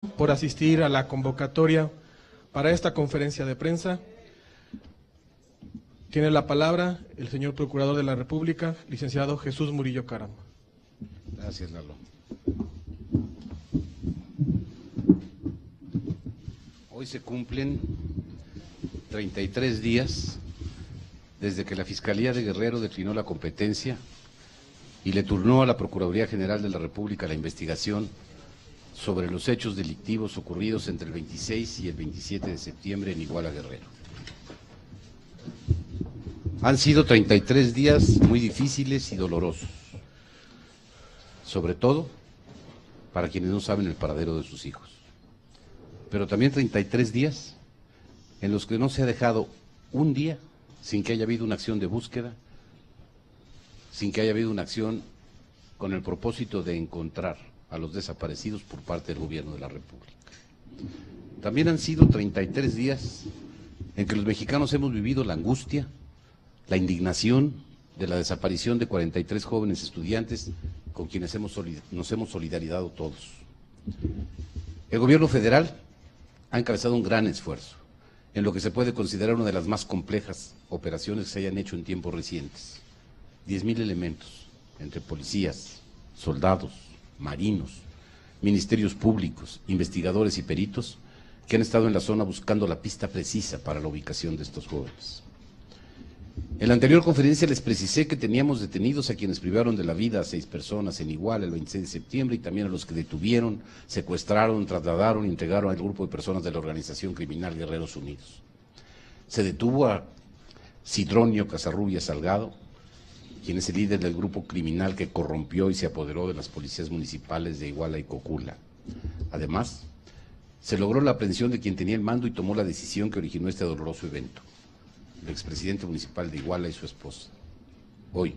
por asistir a la convocatoria para esta conferencia de prensa. Tiene la palabra el señor Procurador de la República, licenciado Jesús Murillo Caram. Gracias, Lalo. Hoy se cumplen 33 días desde que la Fiscalía de Guerrero declinó la competencia y le turnó a la Procuraduría General de la República la investigación sobre los hechos delictivos ocurridos entre el 26 y el 27 de septiembre en Iguala, Guerrero. Han sido 33 días muy difíciles y dolorosos, sobre todo para quienes no saben el paradero de sus hijos, pero también 33 días en los que no se ha dejado un día sin que haya habido una acción de búsqueda, sin que haya habido una acción con el propósito de encontrar a los desaparecidos por parte del Gobierno de la República. También han sido 33 días en que los mexicanos hemos vivido la angustia, la indignación de la desaparición de 43 jóvenes estudiantes con quienes nos hemos solidarizado todos. El Gobierno federal ha encabezado un gran esfuerzo en lo que se puede considerar una de las más complejas operaciones que se hayan hecho en tiempos recientes. 10,000 elementos, entre policías, soldados, marinos, ministerios públicos, investigadores y peritos, que han estado en la zona buscando la pista precisa para la ubicación de estos jóvenes. En la anterior conferencia les precisé que teníamos detenidos a quienes privaron de la vida a 6 personas en Iguala el 26 de septiembre y también a los que detuvieron, secuestraron, trasladaron y entregaron al grupo de personas de la organización criminal Guerreros Unidos. Se detuvo a Sidronio Casarrubias Salgado, quien es el líder del grupo criminal que corrompió y se apoderó de las policías municipales de Iguala y Cocula. Además, se logró la aprehensión de quien tenía el mando y tomó la decisión que originó este doloroso evento, el expresidente municipal de Iguala y su esposa. Hoy,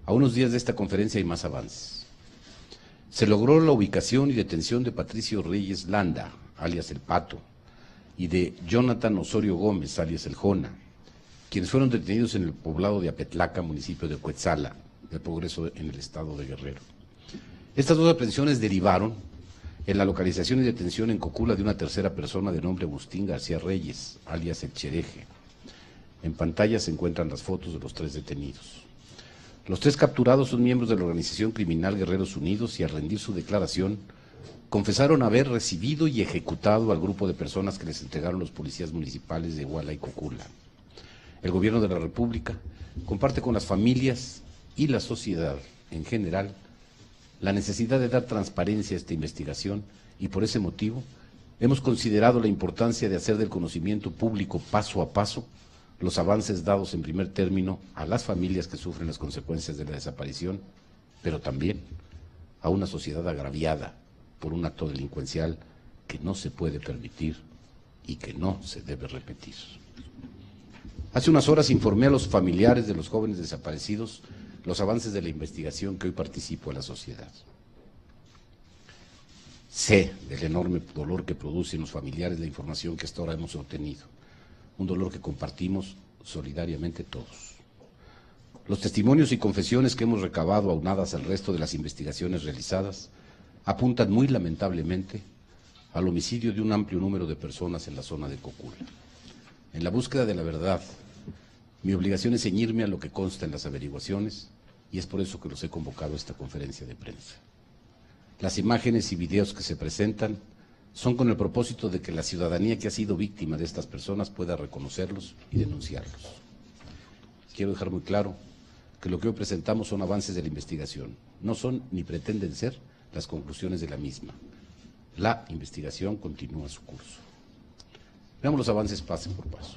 a unos días de esta conferencia, hay más avances. Se logró la ubicación y detención de Patricio Reyes Landa, alias El Pato, y de Jonathan Osorio Gómez, alias El Jona, quienes fueron detenidos en el poblado de Apetlaca, municipio de Cuetzala, del Progreso en el estado de Guerrero. Estas dos aprehensiones derivaron en la localización y detención en Cocula de una tercera persona de nombre Agustín García Reyes, alias El Chereje. En pantalla se encuentran las fotos de los 3 detenidos. Los 3 capturados son miembros de la organización criminal Guerreros Unidos y al rendir su declaración confesaron haber recibido y ejecutado al grupo de personas que les entregaron los policías municipales de Iguala y Cocula. El Gobierno de la República comparte con las familias y la sociedad en general la necesidad de dar transparencia a esta investigación y por ese motivo hemos considerado la importancia de hacer del conocimiento público paso a paso los avances dados en primer término a las familias que sufren las consecuencias de la desaparición, pero también a una sociedad agraviada por un acto delincuencial que no se puede permitir y que no se debe repetir. Hace unas horas informé a los familiares de los jóvenes desaparecidos los avances de la investigación que hoy participo en la sociedad. Sé del enorme dolor que produce en los familiares la información que hasta ahora hemos obtenido, un dolor que compartimos solidariamente todos. Los testimonios y confesiones que hemos recabado, aunadas al resto de las investigaciones realizadas, apuntan muy lamentablemente al homicidio de un amplio número de personas en la zona de Cocula. En la búsqueda de la verdad, mi obligación es ceñirme a lo que consta en las averiguaciones y es por eso que los he convocado a esta conferencia de prensa. Las imágenes y videos que se presentan son con el propósito de que la ciudadanía que ha sido víctima de estas personas pueda reconocerlos y denunciarlos. Quiero dejar muy claro que lo que hoy presentamos son avances de la investigación, no son ni pretenden ser las conclusiones de la misma. La investigación continúa su curso. Veamos los avances paso por paso.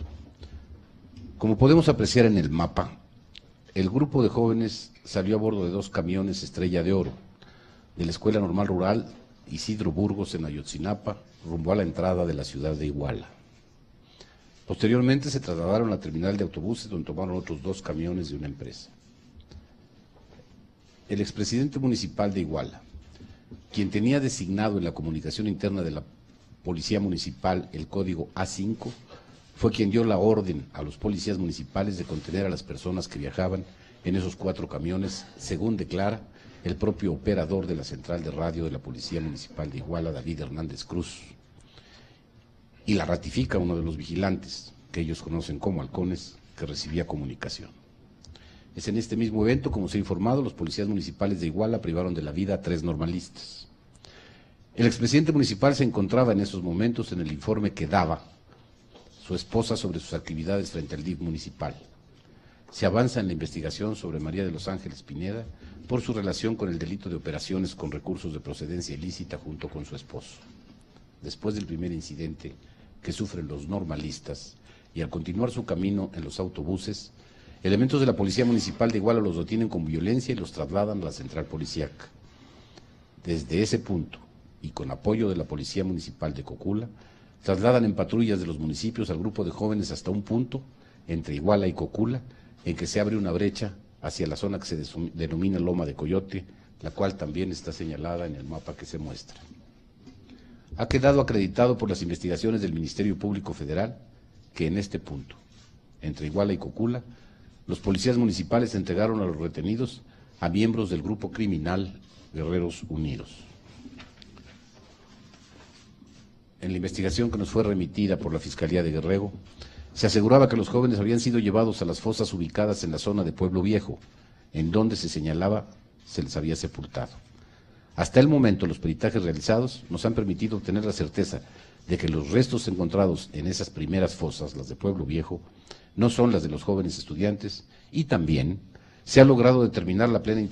Como podemos apreciar en el mapa, el grupo de jóvenes salió a bordo de 2 camiones Estrella de Oro de la Escuela Normal Rural Isidro Burgos en Ayotzinapa, rumbo a la entrada de la ciudad de Iguala. Posteriormente se trasladaron a la terminal de autobuses donde tomaron otros 2 camiones de una empresa. El expresidente municipal de Iguala, quien tenía designado en la comunicación interna de la Policía Municipal el código A5, fue quien dio la orden a los policías municipales de contener a las personas que viajaban en esos 4 camiones, según declara, el propio operador de la central de radio de la Policía Municipal de Iguala, David Hernández Cruz, y la ratifica uno de los vigilantes, que ellos conocen como halcones, que recibía comunicación. Es en este mismo evento, como se ha informado, los policías municipales de Iguala privaron de la vida a 3 normalistas. El expresidente municipal se encontraba en esos momentos en el informe que daba su esposa sobre sus actividades frente al DIF municipal. Se avanza en la investigación sobre María de los Ángeles Pineda por su relación con el delito de operaciones con recursos de procedencia ilícita junto con su esposo. Después del primer incidente que sufren los normalistas y al continuar su camino en los autobuses, elementos de la Policía Municipal de Iguala los detienen con violencia y los trasladan a la central policíaca. Desde ese punto, y con apoyo de la Policía Municipal de Cocula, trasladan en patrullas de los municipios al grupo de jóvenes hasta un punto, entre Iguala y Cocula, en que se abre una brecha hacia la zona que se denomina Loma de Coyote, la cual también está señalada en el mapa que se muestra. Ha quedado acreditado por las investigaciones del Ministerio Público Federal que en este punto, entre Iguala y Cocula, los policías municipales entregaron a los retenidos a miembros del grupo criminal Guerreros Unidos. En la investigación que nos fue remitida por la Fiscalía de Guerrero, se aseguraba que los jóvenes habían sido llevados a las fosas ubicadas en la zona de Pueblo Viejo, en donde se señalaba se les había sepultado. Hasta el momento, los peritajes realizados nos han permitido obtener la certeza de que los restos encontrados en esas primeras fosas, las de Pueblo Viejo, no son las de los jóvenes estudiantes, y también se ha logrado determinar la plena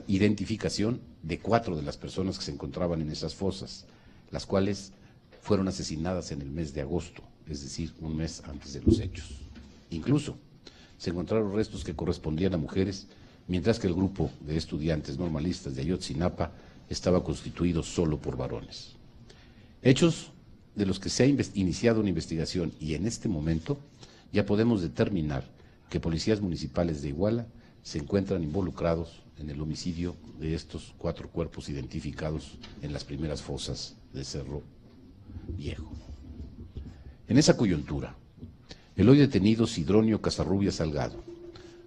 identificación de 4 de las personas que se encontraban en esas fosas, las cuales fueron asesinadas en el mes de agosto, es decir, un mes antes de los hechos. Incluso se encontraron restos que correspondían a mujeres, mientras que el grupo de estudiantes normalistas de Ayotzinapa estaba constituido solo por varones. Hechos de los que se ha iniciado una investigación, y en este momento ya podemos determinar que policías municipales de Iguala se encuentran involucrados en el homicidio de estos 4 cuerpos identificados en las primeras fosas de Cerro Viejo. En esa coyuntura, el hoy detenido Sidronio Casarrubias Salgado,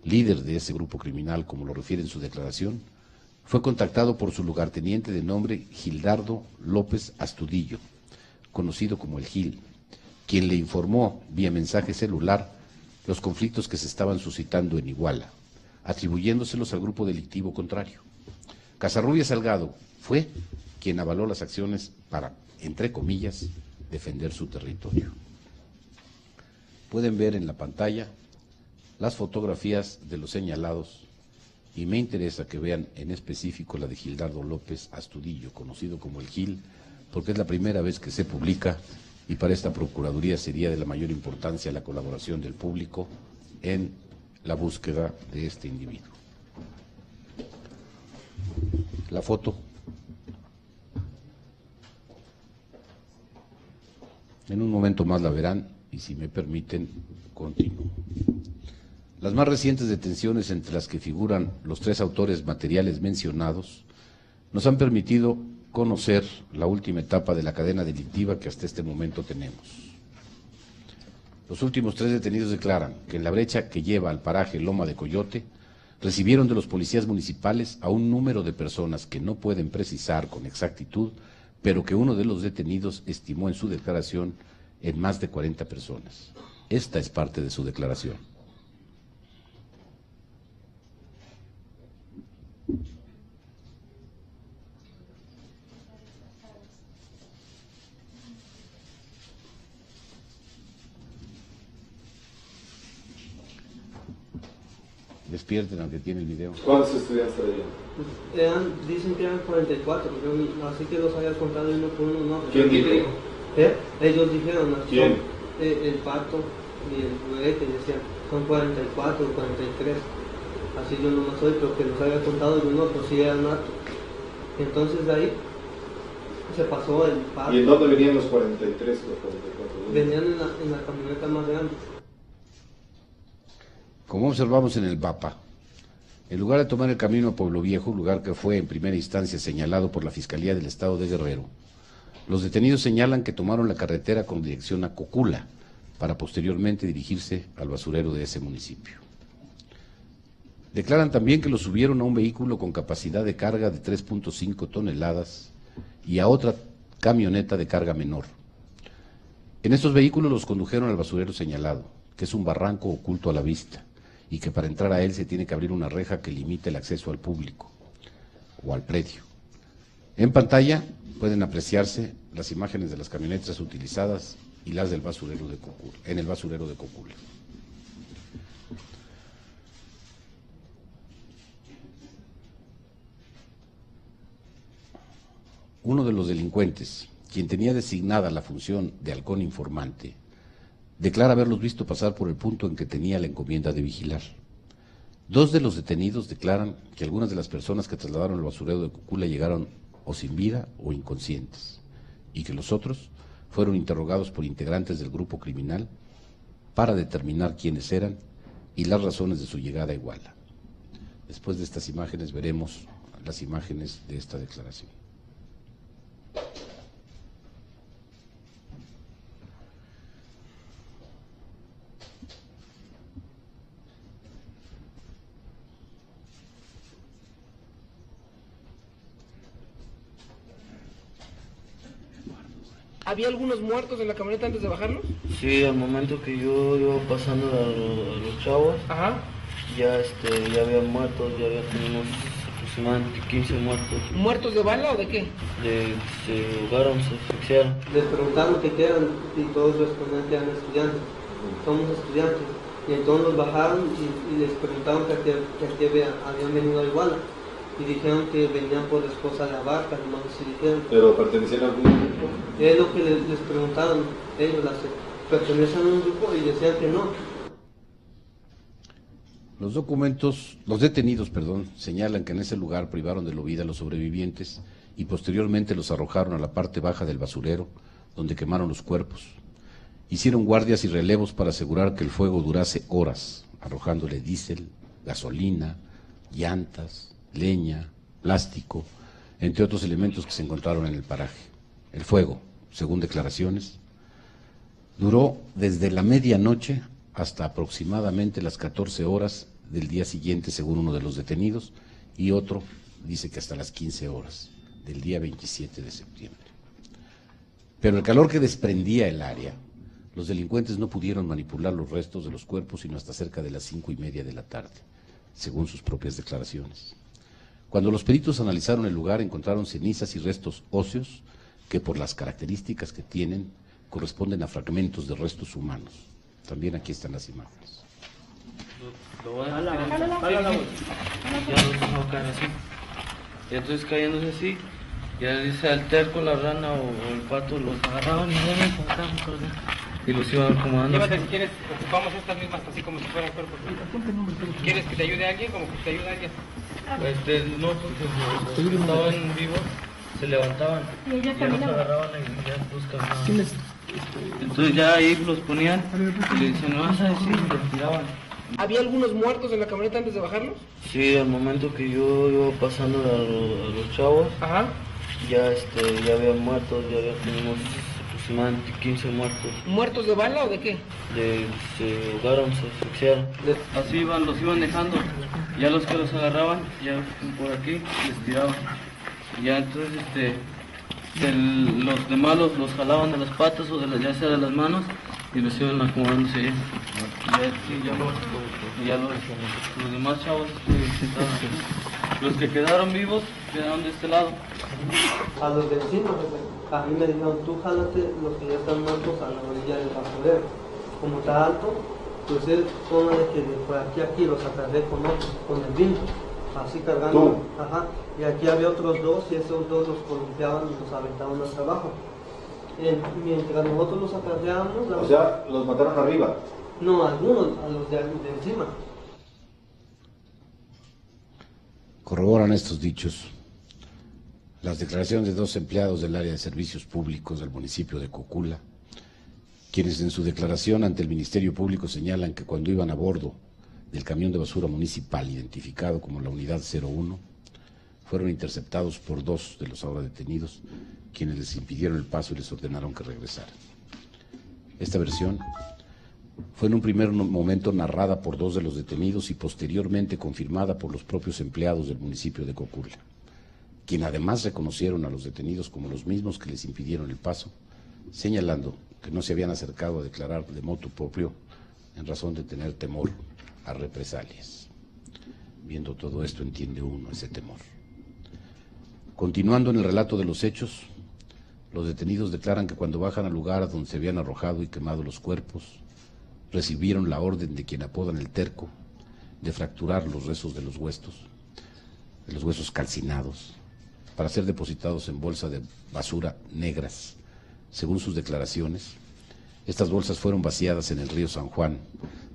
líder de ese grupo criminal, como lo refiere en su declaración, fue contactado por su lugarteniente de nombre Gildardo López Astudillo, conocido como el Gil, quien le informó vía mensaje celular los conflictos que se estaban suscitando en Iguala, atribuyéndoselos al grupo delictivo contrario. Casarrubias Salgado fue quien avaló las acciones para, entre comillas, defender su territorio. Pueden ver en la pantalla las fotografías de los señalados y me interesa que vean en específico la de Gildardo López Astudillo, conocido como el Gil, porque es la primera vez que se publica y para esta Procuraduría sería de la mayor importancia la colaboración del público en la búsqueda de este individuo. La foto. En un momento más la verán y si me permiten, continúo. Las más recientes detenciones, entre las que figuran los 3 autores materiales mencionados, nos han permitido conocer la última etapa de la cadena delictiva que hasta este momento tenemos. Los últimos 3 detenidos declaran que en la brecha que lleva al paraje Loma de Coyote, recibieron de los policías municipales a un número de personas que no pueden precisar con exactitud, pero que uno de los detenidos estimó en su declaración en más de 40 personas. Esta es parte de su declaración. Despierten aunque tiene el video. ¿Cuántos estudiantes había? Dicen que eran 44, yo, así que los había contado uno por uno. No, ¿Quién dijo? Ellos dijeron, ¿no? ¿Quién? El Pato y el juguete decían, son 44 o 43. Así yo no soy, pero que los había contado yo no, pues sí eran hartos. Entonces de ahí se pasó el Pato. ¿Y en dónde venían los 43 los 44? Venían en la camioneta más grande. Como observamos en el mapa, en lugar de tomar el camino a Pueblo Viejo, lugar que fue en primera instancia señalado por la Fiscalía del Estado de Guerrero, los detenidos señalan que tomaron la carretera con dirección a Cocula, para posteriormente dirigirse al basurero de ese municipio. Declaran también que los subieron a un vehículo con capacidad de carga de 3.5 toneladas y a otra camioneta de carga menor. En estos vehículos los condujeron al basurero señalado, que es un barranco oculto a la vista, y que para entrar a él se tiene que abrir una reja que limita el acceso al público o al predio. En pantalla pueden apreciarse las imágenes de las camionetas utilizadas y las del basurero de Cocula, en el basurero de Cocula. Uno de los delincuentes, quien tenía designada la función de halcón informante, declara haberlos visto pasar por el punto en que tenía la encomienda de vigilar. Dos de los detenidos declaran que algunas de las personas que trasladaron al basurero de Cocula llegaron o sin vida o inconscientes, y que los otros fueron interrogados por integrantes del grupo criminal para determinar quiénes eran y las razones de su llegada a Iguala. Después de estas imágenes veremos las imágenes de esta declaración. ¿Había algunos muertos en la camioneta antes de bajarlos? Sí, al momento que yo iba pasando a los chavos, Ajá. ya había muertos, ya había tenido aproximadamente 15 muertos. ¿Muertos de bala o de qué? Se ahogaron, se asfixiaron. Les preguntaron qué eran y todos respondían que eran estudiantes. Somos estudiantes. Y entonces los bajaron y les preguntaron que aquí habían venido a Iguala. Y dijeron que venían por la esposa de Abarca, nomás se dijeron. ¿Pero pertenecían a algún grupo? Es lo que les preguntaron ellos, pertenecen a un grupo y decían que no. Los detenidos, señalan que en ese lugar privaron de la vida a los sobrevivientes y posteriormente los arrojaron a la parte baja del basurero, donde quemaron los cuerpos. Hicieron guardias y relevos para asegurar que el fuego durase horas, arrojándole diésel, gasolina, llantas, leña, plástico, entre otros elementos que se encontraron en el paraje. El fuego, según declaraciones, duró desde la medianoche hasta aproximadamente las 14 horas del día siguiente, según uno de los detenidos, y otro dice que hasta las 15 horas del día 27 de septiembre. Pero el calor que desprendía el área, los delincuentes no pudieron manipular los restos de los cuerpos sino hasta cerca de las 5:30 de la tarde, según sus propias declaraciones. Cuando los peritos analizaron el lugar, encontraron cenizas y restos óseos que, por las características que tienen, corresponden a fragmentos de restos humanos. También aquí están las imágenes. Ya los dejó caer así. Y entonces cayéndose así, ya dice al terco, la rana o el pato, los agarraban y y los iban acomodando. Llévate, si quieres, ocupamos estas mismas así como si fueran cuerpos. ¿Quieres que te ayude alguien? Como que te ayude alguien. No, porque los que estaban vivos se levantaban y ya los agarraban y ya los cargaban. Entonces ya ahí los ponían y le decían, no vas a decir, y los tiraban. ¿Había algunos muertos en la camioneta antes de bajarlos? Sí, al momento que yo iba pasando a los chavos, Ajá. ya había muertos, ya había tenido aproximadamente 15 muertos. ¿Muertos de bala o de qué? Se ahogaron, se asfixiaron. Así los iban dejando. Ya los que los agarraban, ya por aquí, les tiraban. Ya entonces los demás los jalaban de las patas o ya sea de las manos y los iban acomodándose ahí. Ya los demás chavos estaban aquí. Los que quedaron vivos quedaron de este lado. A los de encima, a mí me dijeron, tú jálate los que ya están muertos a la orilla del basurero. Como está alto, pues él toma de que por aquí a aquí los agarré con el vincho, así cargando. Ajá. Y aquí había otros dos y esos dos los columpiaban y los aventaban hacia abajo. Mientras nosotros los acarreábamos... O sea, los mataron arriba. No, algunos, a los de encima. Corroboran estos dichos las declaraciones de dos empleados del área de servicios públicos del municipio de Cocula, quienes en su declaración ante el Ministerio Público señalan que cuando iban a bordo del camión de basura municipal identificado como la Unidad 01, fueron interceptados por dos de los ahora detenidos, quienes les impidieron el paso y les ordenaron que regresaran. Esta versión Fue en un primer momento narrada por 2 de los detenidos y posteriormente confirmada por los propios empleados del municipio de Cocula, quien además reconocieron a los detenidos como los mismos que les impidieron el paso, señalando que no se habían acercado a declarar de motu propio en razón de tener temor a represalias. Viendo todo esto entiende uno ese temor. Continuando en el relato de los hechos, los detenidos declaran que cuando bajan al lugar donde se habían arrojado y quemado los cuerpos, recibieron la orden de quien apodan el terco de fracturar los restos de los huesos calcinados, para ser depositados en bolsas de basura negras. Según sus declaraciones, estas bolsas fueron vaciadas en el río San Juan,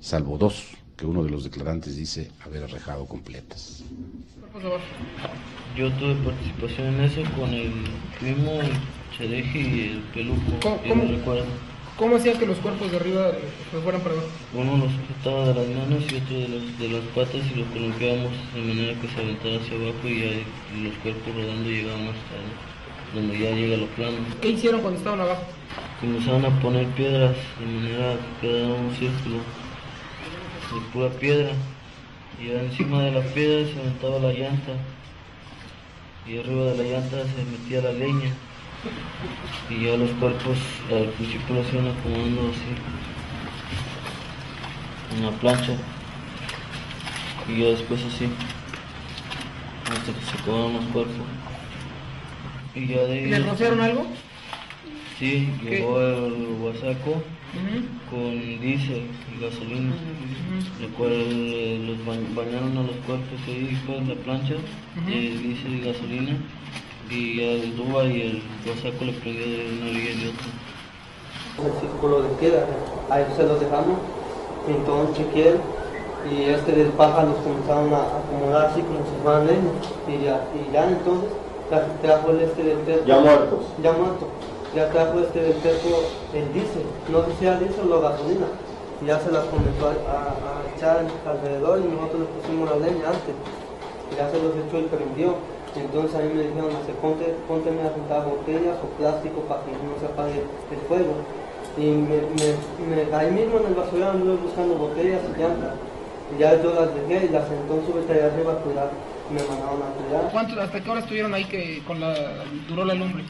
salvo 2 que uno de los declarantes dice haber arrojado completas. Yo tuve participación en eso con el primo, el Chereji y el Peluco. ¿Cómo hacías que los cuerpos de arriba se fueran para abajo? Uno los sujetaba de las manos y otro de las patas y los colocábamos de manera que se aventara hacia abajo y ya los cuerpos rodando llegaban hasta donde ya llega lo plano. ¿Qué hicieron cuando estaban abajo? Comenzaban a poner piedras de manera que quedara un círculo de pura piedra y ya encima de la piedra se aventaba la llanta y arriba de la llanta se metía la leña y ya los cuerpos al principio los iban acomodando así en la plancha y ya después así hasta que se acabaron los cuerpos y ya de ahí... ¿Les rociaron algo? Sí, llegó el guasaco con diésel y gasolina, lo cual los bañaron a los cuerpos ahí con la plancha, diésel y gasolina, y el Duba y el guasaco le prendió de una orilla y de otra. El círculo de piedra, ahí se los dejamos, entonces chequeé y de paja los comenzaron a acomodar así como si fueran leña, y ya entonces trajo el del terco. ¿Ya muertos? Ya muerto. Ya trajo del terco el diésel, no sé si era diésel o gasolina, y ya se las comenzó a echar alrededor y nosotros le pusimos la leña antes, y ya se los echó y prendió. Y entonces a mí me dijeron, pónteme a juntar botellas o plástico para que no se apague el fuego. Y ahí mismo en el basurero anduve buscando botellas y llantas. Y ya yo las dejé y las entonces subí allá arriba a cuidar. Me mandaron a cuidar. ¿Hasta qué hora estuvieron ahí que duró la lumbre?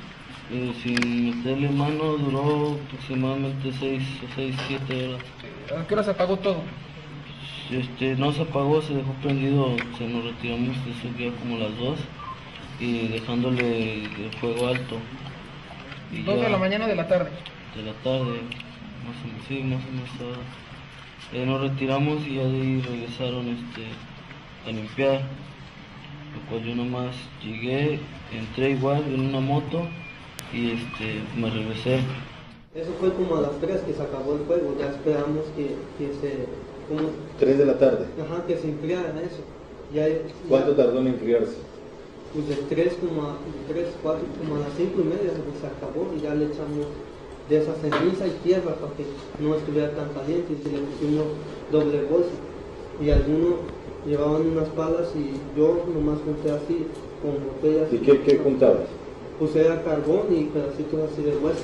Sin meterle mano duró aproximadamente 6 o 7 horas. ¿A qué hora se apagó todo? No se apagó, se dejó prendido, se nos retiramos de eso ya como las 2 y dejándole el fuego alto. Y 2 de la mañana o de la tarde. De la tarde, más o menos. Nos retiramos y ya de ahí regresaron a limpiar, lo cual yo nomás llegué, entré igual en una moto y me regresé. Eso fue como a las 3 que se acabó el fuego, ya esperamos que se... Como, 3 de la tarde. Ajá, que se enfriara eso. ¿Cuánto tardó en enfriarse? Pues de 3, 4, como a las 5:30 se acabó y ya le echamos de esa ceniza y tierra para que no estuviera tan caliente y se le pusimos doble bolsa. Y algunos llevaban unas palas y yo nomás junté así con botellas. ¿Y qué juntabas? Pues era carbón y pedacitos así de hueso.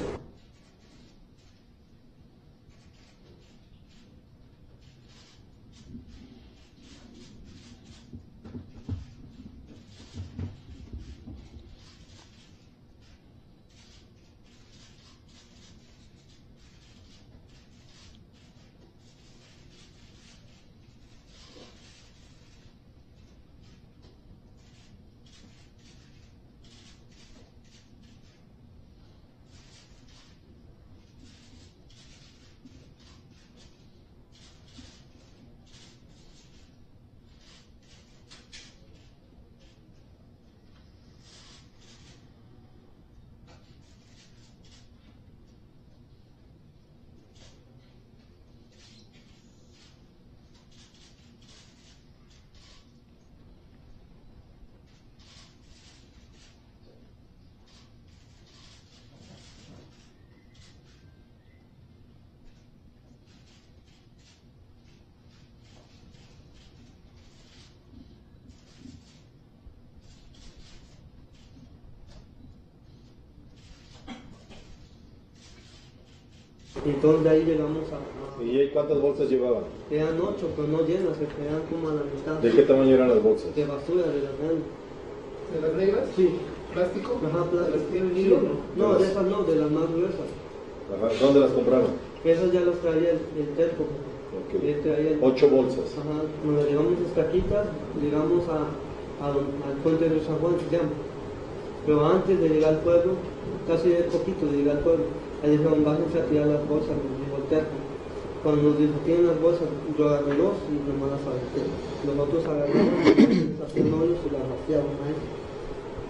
Y entonces de ahí llegamos a ¿Y cuántas bolsas llevaban? eran 8, pero no llenas, se quedan como a la mitad. ¿De qué tamaño eran las bolsas? De basura, de las grandes. ¿De las negras? Sí. ¿Plástico? Ajá, ¿De las plástico. que tienen Sí. hilo? No, de esas no, de las más gruesas. Ajá. ¿Dónde las compraron? Esas ya las traía el terco. Ok. Él traía el- 8 bolsas. Ajá, cuando llegamos a Escaquitas, llegamos al puente de San Juan, se llama. Pero antes de llegar al pueblo, casi de poquito de llegar al pueblo, ahí dijeron, bájense a tirar las bolsas, nos dijo el terco. Cuando nos dijo, tienen las bolsas, yo agarré dos y nomás las aventé. Los otros agarraron, hacían hoyos y las vaciaban ahí.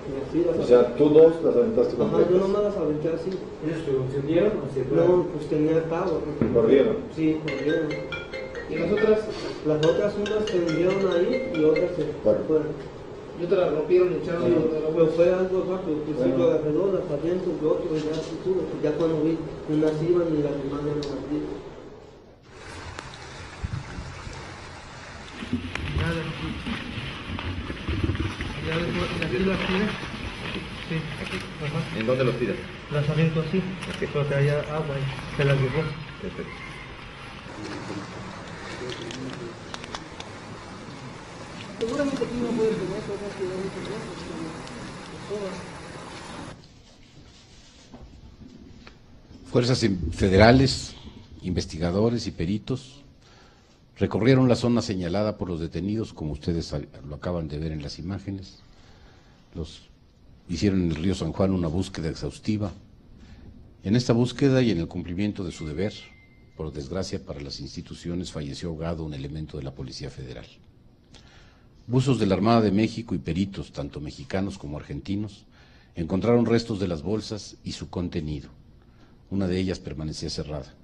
Y así las O sea, tú dos las aventaste Ajá, completas. yo nomás las aventé así. ¿Ellos se encendieron o se No, pues tenía el cabo. Corrieron. Sí, corrieron. ¿Y las otras? Las otras unas se hundieron ahí y otras se fueron. ¿Y otras las rompieron y echaron Sí, lo de la pero bolsa? fue algo rápido, al principio agarré dos, las aviento, y otro, y ya así tuve. Ya cuando vi, unas iban y las demás ya no las vi. Ya después, aquí las tiré. Sí, ajá. ¿En dónde los tiras? Las aviento así, pero que haya agua y se las llevó. Perfecto. Seguramente aquí no puede tener cosas que Fuerzas federales, investigadores y peritos recorrieron la zona señalada por los detenidos, como ustedes lo acaban de ver en las imágenes. Hicieron en el río San Juan una búsqueda exhaustiva. En esta búsqueda y en el cumplimiento de su deber, por desgracia para las instituciones, falleció ahogado un elemento de la Policía Federal. Buzos de la Armada de México y peritos, tanto mexicanos como argentinos, encontraron restos de las bolsas y su contenido. Una de ellas permanecía cerrada,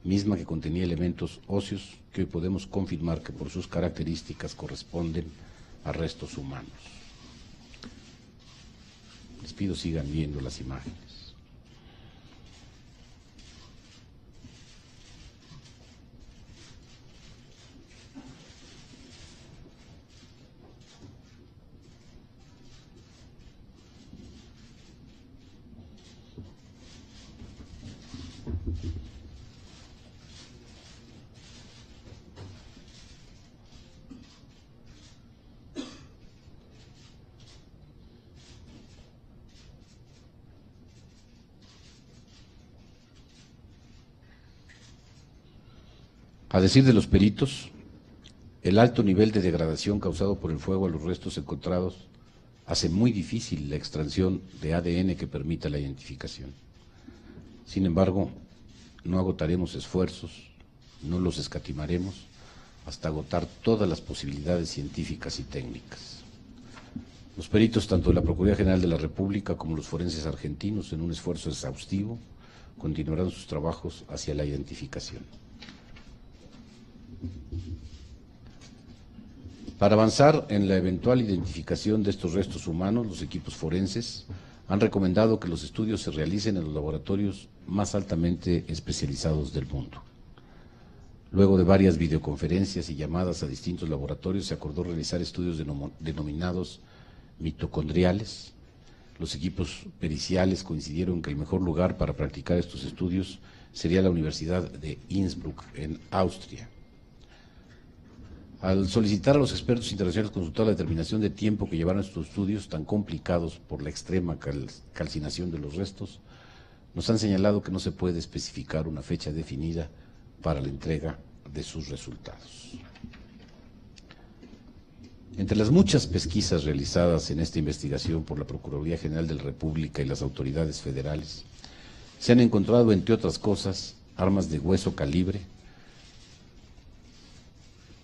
misma que contenía elementos óseos que hoy podemos confirmar que por sus características corresponden a restos humanos. Les pido sigan viendo las imágenes. A decir de los peritos, el alto nivel de degradación causado por el fuego a los restos encontrados hace muy difícil la extracción de ADN que permita la identificación. Sin embargo, no agotaremos esfuerzos, no los escatimaremos hasta agotar todas las posibilidades científicas y técnicas. Los peritos, tanto de la Procuraduría General de la República como los forenses argentinos, en un esfuerzo exhaustivo, continuarán sus trabajos hacia la identificación. Para avanzar en la eventual identificación de estos restos humanos, los equipos forenses han recomendado que los estudios se realicen en los laboratorios más altamente especializados del mundo. Luego de varias videoconferencias y llamadas a distintos laboratorios, se acordó realizar estudios denominados mitocondriales. Los equipos periciales coincidieron que el mejor lugar para practicar estos estudios sería la Universidad de Innsbruck, en Austria. Al solicitar a los expertos internacionales consultar la determinación de tiempo que llevaron estos estudios tan complicados por la extrema calcinación de los restos, nos han señalado que no se puede especificar una fecha definida para la entrega de sus resultados. Entre las muchas pesquisas realizadas en esta investigación por la Procuraduría General de la República y las autoridades federales, se han encontrado, entre otras cosas, armas de hueso calibre,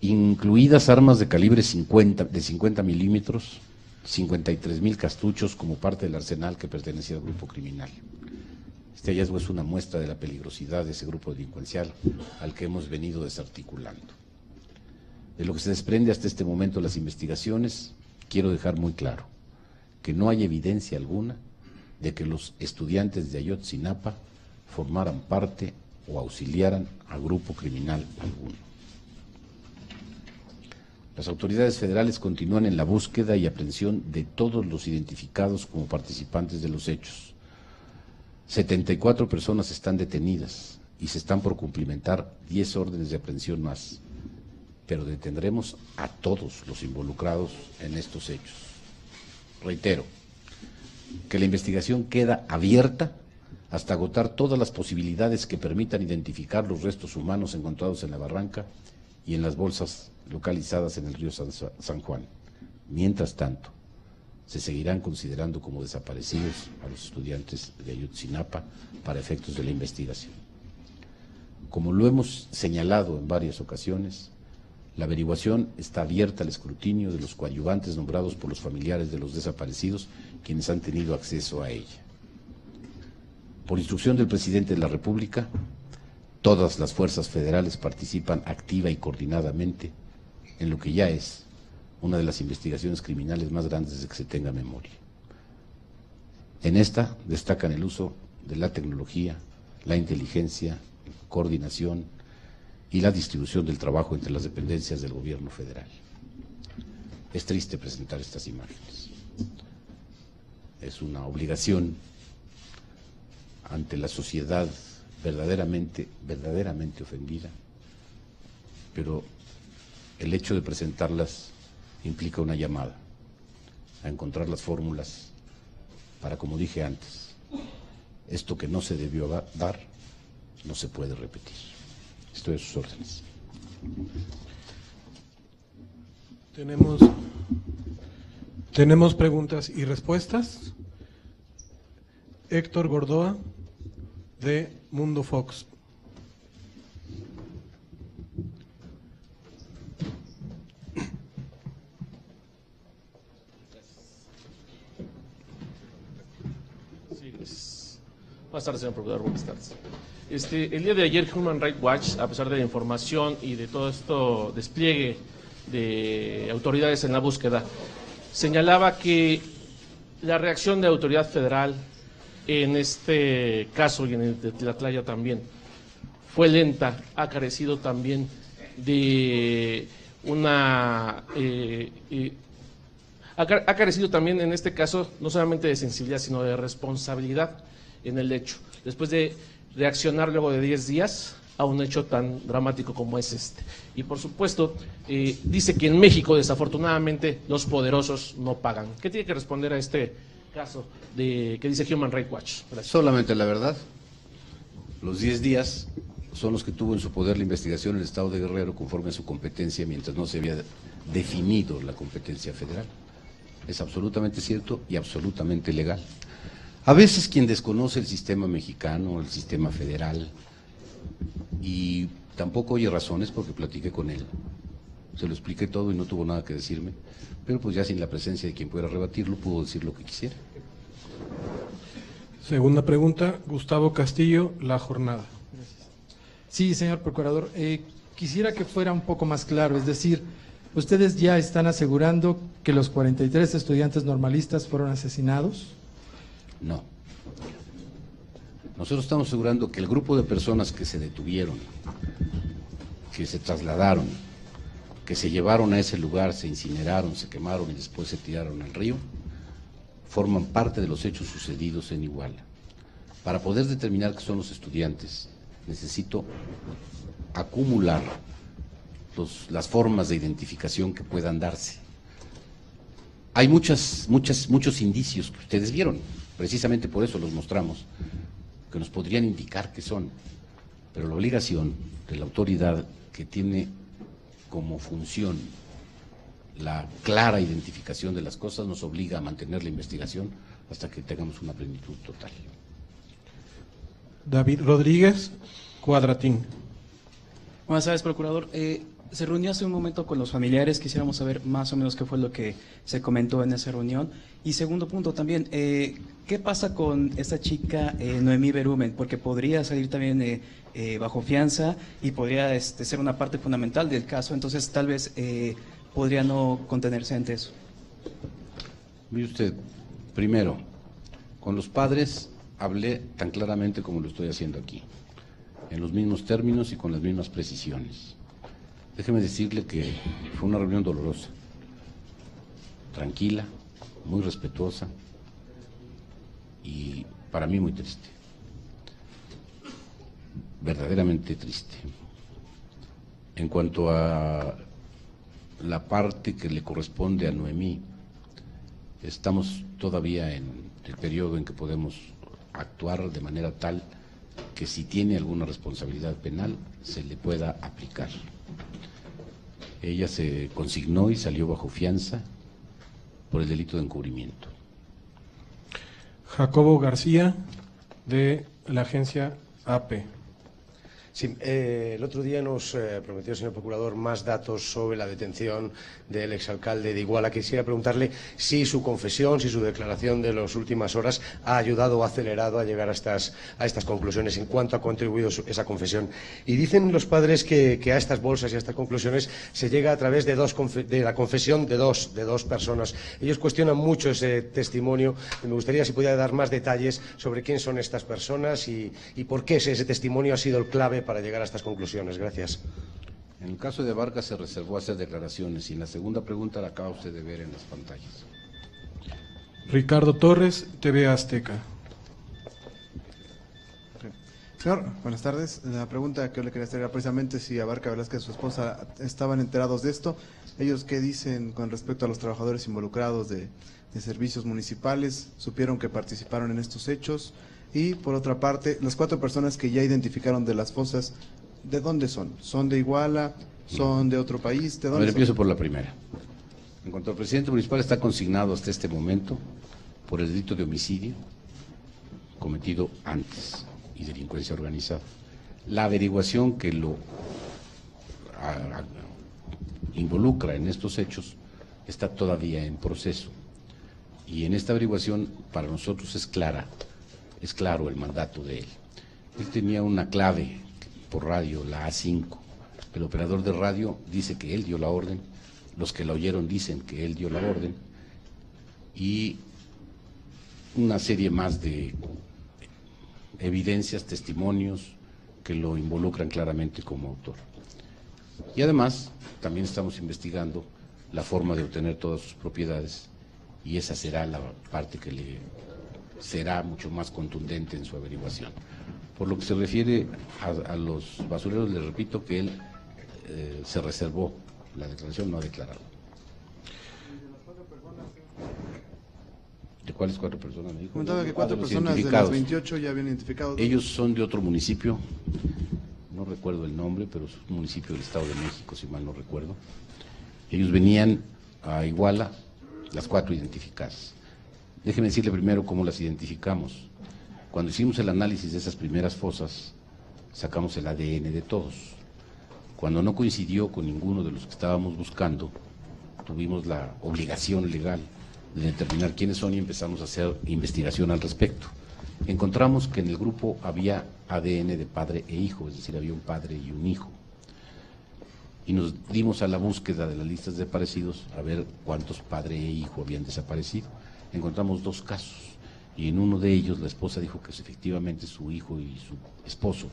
incluidas armas de calibre 50 milímetros, 53,000 cartuchos como parte del arsenal que pertenecía al grupo criminal. Este hallazgo es una muestra de la peligrosidad de ese grupo delincuencial al que hemos venido desarticulando. De lo que se desprende hasta este momento de las investigaciones, quiero dejar muy claro que no hay evidencia alguna de que los estudiantes de Ayotzinapa formaran parte o auxiliaran a grupo criminal alguno. Las autoridades federales continúan en la búsqueda y aprehensión de todos los identificados como participantes de los hechos. 74 personas están detenidas y se están por cumplimentar 10 órdenes de aprehensión más, pero detendremos a todos los involucrados en estos hechos. Reitero, que la investigación queda abierta hasta agotar todas las posibilidades que permitan identificar los restos humanos encontrados en la barranca y en las bolsas localizadas en el río San Juan. Mientras tanto, se seguirán considerando como desaparecidos a los estudiantes de Ayotzinapa para efectos de la investigación. Como lo hemos señalado en varias ocasiones, la averiguación está abierta al escrutinio de los coadyuvantes nombrados por los familiares de los desaparecidos, quienes han tenido acceso a ella. Por instrucción del presidente de la República, todas las fuerzas federales participan activa y coordinadamente en lo que ya es una de las investigaciones criminales más grandes de que se tenga memoria. En esta destacan el uso de la tecnología, la inteligencia, coordinación y la distribución del trabajo entre las dependencias del gobierno federal. Es triste presentar estas imágenes. Es una obligación ante la sociedad verdaderamente ofendida, pero el hecho de presentarlas implica una llamada a encontrar las fórmulas para, como dije antes, esto que no se debió dar, no se puede repetir. Estoy a sus órdenes. Tenemos preguntas y respuestas. Héctor Gordoa, de Mundo Fox. Buenas tardes, señor procurador, buenas tardes. El día de ayer Human Rights Watch, a pesar de la información y de todo esto despliegue de autoridades en la búsqueda, señalaba que la reacción de la autoridad federal en este caso y en el de Tlatlaya también fue lenta, ha carecido también de una... ha carecido también en este caso no solamente de sensibilidad, sino de responsabilidad en el hecho, después de reaccionar luego de 10 días a un hecho tan dramático como es este. Y por supuesto, dice que en México desafortunadamente los poderosos no pagan. ¿Qué tiene que responder a este caso que dice Human Rights Watch? Gracias. Solamente la verdad. Los 10 días son los que tuvo en su poder la investigación en el Estado de Guerrero conforme a su competencia, mientras no se había definido la competencia federal. Es absolutamente cierto y absolutamente legal. A veces quien desconoce el sistema mexicano, el sistema federal, y tampoco oye razones porque platiqué con él, se lo expliqué todo y no tuvo nada que decirme, pero pues ya sin la presencia de quien pudiera rebatirlo, pudo decir lo que quisiera. Segunda pregunta, Gustavo Castillo, La Jornada. Sí, señor procurador, quisiera que fuera un poco más claro, es decir, ustedes ya están asegurando que los 43 estudiantes normalistas fueron asesinados. No. Nosotros estamos asegurando que el grupo de personas que se detuvieron, que se trasladaron, que se llevaron a ese lugar, se incineraron, se quemaron y después se tiraron al río, forman parte de los hechos sucedidos en Iguala. Para poder determinar que son los estudiantes, necesito acumular las formas de identificación que puedan darse. Hay muchos indicios que ustedes vieron. Precisamente por eso los mostramos, que nos podrían indicar qué son, pero la obligación de la autoridad que tiene como función la clara identificación de las cosas nos obliga a mantener la investigación hasta que tengamos una plenitud total. David Rodríguez, Cuadratín. Buenas tardes, procurador. Se reunió hace un momento con los familiares, quisiéramos saber más o menos qué fue lo que se comentó en esa reunión. Y segundo punto también, ¿qué pasa con esta chica Noemí Berumen? Porque podría salir también bajo fianza y podría ser una parte fundamental del caso, entonces tal vez podría no contenerse ante eso. Mire usted, primero, con los padres hablé tan claramente como lo estoy haciendo aquí, en los mismos términos y con las mismas precisiones. Déjeme decirle que fue una reunión dolorosa, tranquila, muy respetuosa y para mí muy triste. verdaderamente triste. En cuanto a la parte que le corresponde a Noemí, estamos todavía en el periodo en que podemos actuar de manera tal que si tiene alguna responsabilidad penal se le pueda aplicar. Ella se consignó y salió bajo fianza por el delito de encubrimiento. Jacobo García, de la agencia AP. Sí, el otro día nos prometió, señor procurador, más datos sobre la detención del exalcalde de Iguala. Quisiera preguntarle si su confesión, si su declaración de las últimas horas ha ayudado o acelerado a llegar a estas conclusiones, en cuánto ha contribuido esa confesión. Y dicen los padres que a estas bolsas y a estas conclusiones se llega a través de la confesión de dos personas. Ellos cuestionan mucho ese testimonio y me gustaría si pudiera dar más detalles sobre quién son estas personas y por qué ese testimonio ha sido el clave para llegar a estas conclusiones. Gracias. En el caso de Vargas se reservó hacer declaraciones y en la segunda pregunta la acaba usted de ver en las pantallas. Ricardo Torres, TV Azteca. Señor, buenas tardes. La pregunta que yo le quería hacer era precisamente si Abarca Velázquez y su esposa estaban enterados de esto. ¿Ellos qué dicen con respecto a los trabajadores involucrados de servicios municipales? ¿Supieron que participaron en estos hechos? Y, por otra parte, las 4 personas que ya identificaron de las fosas, ¿de dónde son? ¿Son de Iguala? ¿Son de otro país? ¿De dónde son? Empiezo por la primera. En cuanto al presidente municipal, está consignado hasta este momento por el delito de homicidio cometido antes y delincuencia organizada. La averiguación que lo involucra en estos hechos está todavía en proceso. Y en esta averiguación para nosotros es claro el mandato de él. Él tenía una clave por radio, la A5. El operador de radio dice que él dio la orden, los que la oyeron dicen que él dio la orden, y una serie más de evidencias, testimonios que lo involucran claramente como autor. Y además, también estamos investigando la forma de obtener todas sus propiedades, y esa será la parte que le será mucho más contundente en su averiguación. Por lo que se refiere a los basureros, le repito que él se reservó la declaración, no ha declarado. ¿De cuáles 4 personas me dijo? Comentaba que 4 personas de las 28 ya habían identificado. Ellos son de otro municipio, no recuerdo el nombre, pero es un municipio del Estado de México, si mal no recuerdo. Ellos venían a Iguala, las 4 identificadas. Déjeme decirle primero cómo las identificamos. Cuando hicimos el análisis de esas primeras fosas, sacamos el ADN de todos. Cuando no coincidió con ninguno de los que estábamos buscando, tuvimos la obligación legal de determinar quiénes son y empezamos a hacer investigación al respecto. Encontramos que en el grupo había ADN de padre e hijo, es decir, había un padre y un hijo. Y nos dimos a la búsqueda de las listas de desaparecidos a ver cuántos padre e hijo habían desaparecido. Encontramos 2 casos y en uno de ellos la esposa dijo que efectivamente su hijo y su esposo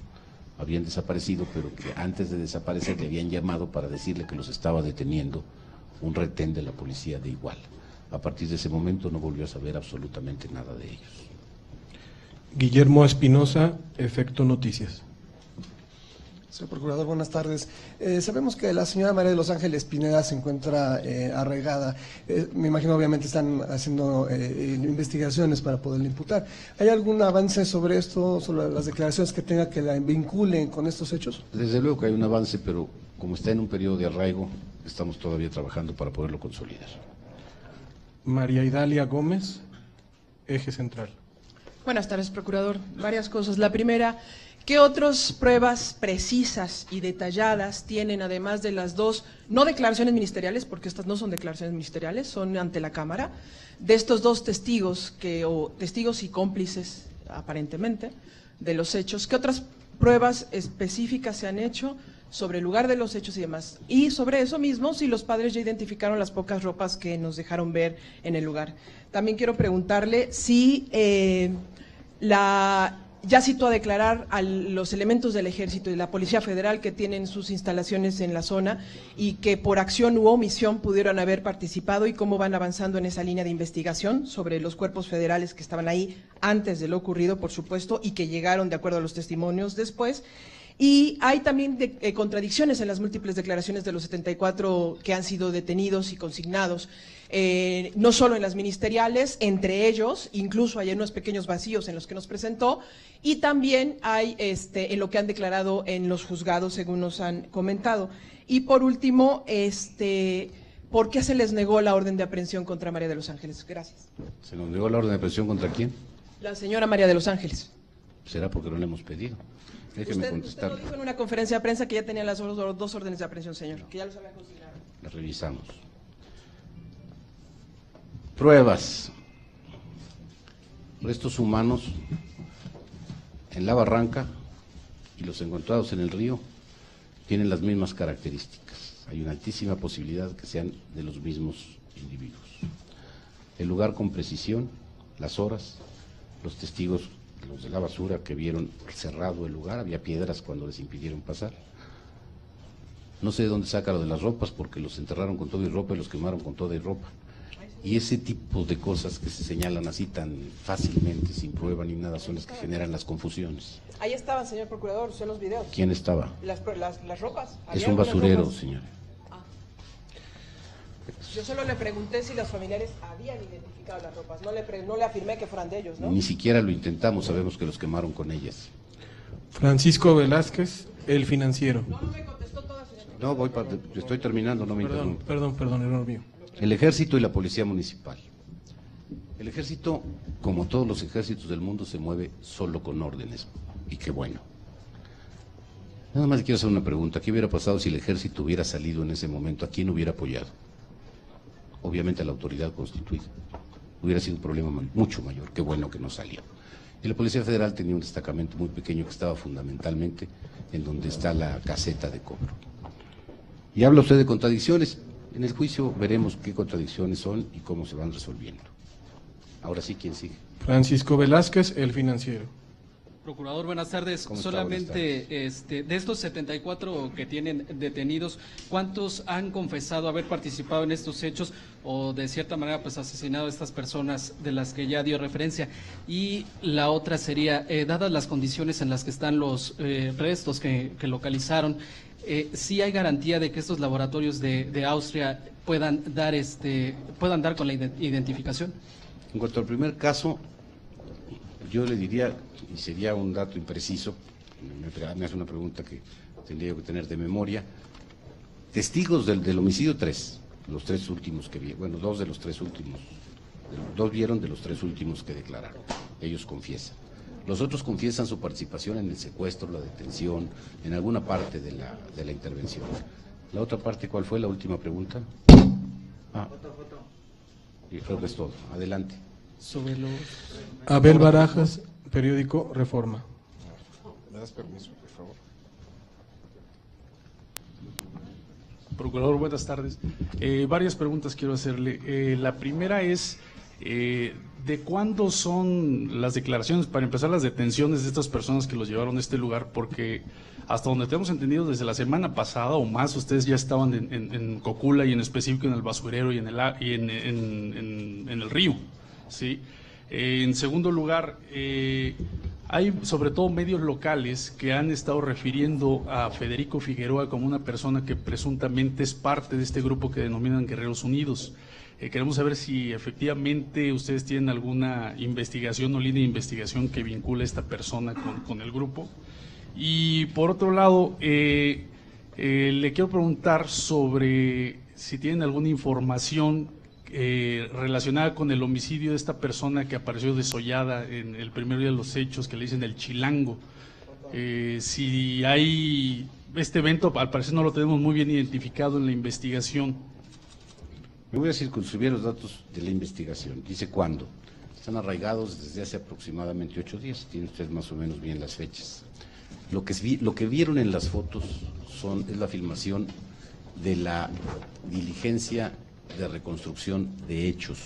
habían desaparecido, pero que antes de desaparecer le habían llamado para decirle que los estaba deteniendo un retén de la policía de Iguala. A partir de ese momento no volvió a saber absolutamente nada de ellos. Guillermo Espinosa, Efecto Noticias. Señor Procurador, buenas tardes. Sabemos que la señora María de los Ángeles Pineda se encuentra arraigada. Me imagino, obviamente, están haciendo investigaciones para poderla imputar. ¿Hay algún avance sobre esto, sobre las declaraciones que tenga que la vinculen con estos hechos? Desde luego que hay un avance, pero como está en un periodo de arraigo, estamos todavía trabajando para poderlo consolidar. María Idalia Gómez, Eje Central. Buenas tardes, Procurador. Varias cosas. La primera, ¿qué otras pruebas precisas y detalladas tienen, además de las 2, no declaraciones ministeriales, porque estas no son declaraciones ministeriales, son ante la Cámara, de estos 2 testigos, testigos y cómplices, aparentemente, de los hechos? ¿Qué otras pruebas específicas se han hecho sobre el lugar de los hechos y demás? Y sobre eso mismo, si los padres ya identificaron las pocas ropas que nos dejaron ver en el lugar. También quiero preguntarle si ya citó a declarar a los elementos del Ejército y de la Policía Federal que tienen sus instalaciones en la zona y que por acción u omisión pudieron haber participado, y cómo van avanzando en esa línea de investigación sobre los cuerpos federales que estaban ahí antes de lo ocurrido, por supuesto, y que llegaron de acuerdo a los testimonios después. Y hay también contradicciones en las múltiples declaraciones de los 74 que han sido detenidos y consignados, no solo en las ministeriales, entre ellos, incluso hay unos pequeños vacíos en los que nos presentó, y también hay en lo que han declarado en los juzgados, según nos han comentado. Y por último, ¿por qué se les negó la orden de aprehensión contra María de los Ángeles? Gracias. ¿Se nos negó la orden de aprehensión contra quién? La señora María de los Ángeles. Será porque no le hemos pedido. Déjeme contestar. Usted lo dijo en una conferencia de prensa que ya tenía las dos órdenes de aprehensión, señor, que ya los habían consignado. Las revisamos. Pruebas. Restos humanos en la barranca y los encontrados en el río tienen las mismas características. Hay una altísima posibilidad que sean de los mismos individuos. El lugar con precisión, las horas, los testigos, los de la basura que vieron cerrado el lugar, había piedras cuando les impidieron pasar. No sé de dónde saca lo de las ropas, porque los enterraron con todo y ropa y los quemaron con toda y ropa. Y ese tipo de cosas que se señalan así tan fácilmente, sin prueba ni nada, son las que generan las confusiones. Ahí estaban, señor procurador, son los videos. ¿Quién estaba? Las ropas. Es un basurero, señor. Yo solo le pregunté si los familiares habían identificado las ropas, no le afirmé que fueran de ellos, ¿no? Ni siquiera lo intentamos, sabemos que los quemaron con ellas. Francisco Velázquez, El Financiero. No me contestó toda, señor. No, estoy terminando, no me interrumpa. Perdón, error mío. El Ejército y la Policía Municipal. El Ejército, como todos los ejércitos del mundo, se mueve solo con órdenes, y qué bueno. Nada más quiero hacer una pregunta, ¿qué hubiera pasado si el Ejército hubiera salido en ese momento? ¿A quién hubiera apoyado? Obviamente a la autoridad constituida. Hubiera sido un problema mucho mayor, qué bueno que no salió. Y la Policía Federal tenía un destacamento muy pequeño que estaba fundamentalmente en donde está la caseta de cobro. Y habla usted de contradicciones. En el juicio veremos qué contradicciones son y cómo se van resolviendo. Ahora sí, ¿quién sigue? Francisco Velázquez, El Financiero. Procurador, buenas tardes. ¿Cómo está? Solamente Buenas tardes. de estos 74 que tienen detenidos, ¿cuántos han confesado haber participado en estos hechos o de cierta manera pues asesinado a estas personas de las que ya dio referencia? Y la otra sería, dadas las condiciones en las que están los restos que localizaron, ¿sí hay garantía de que estos laboratorios de Austria puedan dar con la identificación? En cuanto al primer caso, yo le diría, y sería un dato impreciso, me hace una pregunta que tendría que tener de memoria, testigos del homicidio 3, los 3 últimos que vi, bueno, 2 de los 3 últimos, 2 vieron de los 3 últimos que declararon, ellos confiesan. Los otros confiesan su participación en el secuestro, la detención, en alguna parte de la intervención. ¿La otra parte cuál fue? La última pregunta. Y creo que es todo. Adelante. Sobre los... Abel Barajas, periódico Reforma. ¿Me das permiso, por favor? Procurador, buenas tardes. Varias preguntas quiero hacerle. La primera es, ¿de cuándo son las declaraciones, para empezar, las detenciones de estas personas que los llevaron a este lugar? Porque hasta donde tenemos entendido, desde la semana pasada o más, ustedes ya estaban en Cocula y en específico en el basurero y en el río, ¿sí? En segundo lugar, hay sobre todo medios locales que han estado refiriendo a Federico Figueroa como una persona que presuntamente es parte de este grupo que denominan Guerreros Unidos. Queremos saber si efectivamente ustedes tienen alguna investigación o línea de investigación que vincule a esta persona con el grupo. Y por otro lado, le quiero preguntar sobre si tienen alguna información relacionada con el homicidio de esta persona que apareció desollada en el primer día de los hechos, que le dicen el Chilango. Si hay este evento, al parecer no lo tenemos muy bien identificado en la investigación. Me voy a circunscribir los datos de la investigación. Dice cuándo. Están arraigados desde hace aproximadamente 8 días. Tiene usted más o menos bien las fechas. Lo que vieron en las fotos es la filmación de la diligencia de reconstrucción de hechos.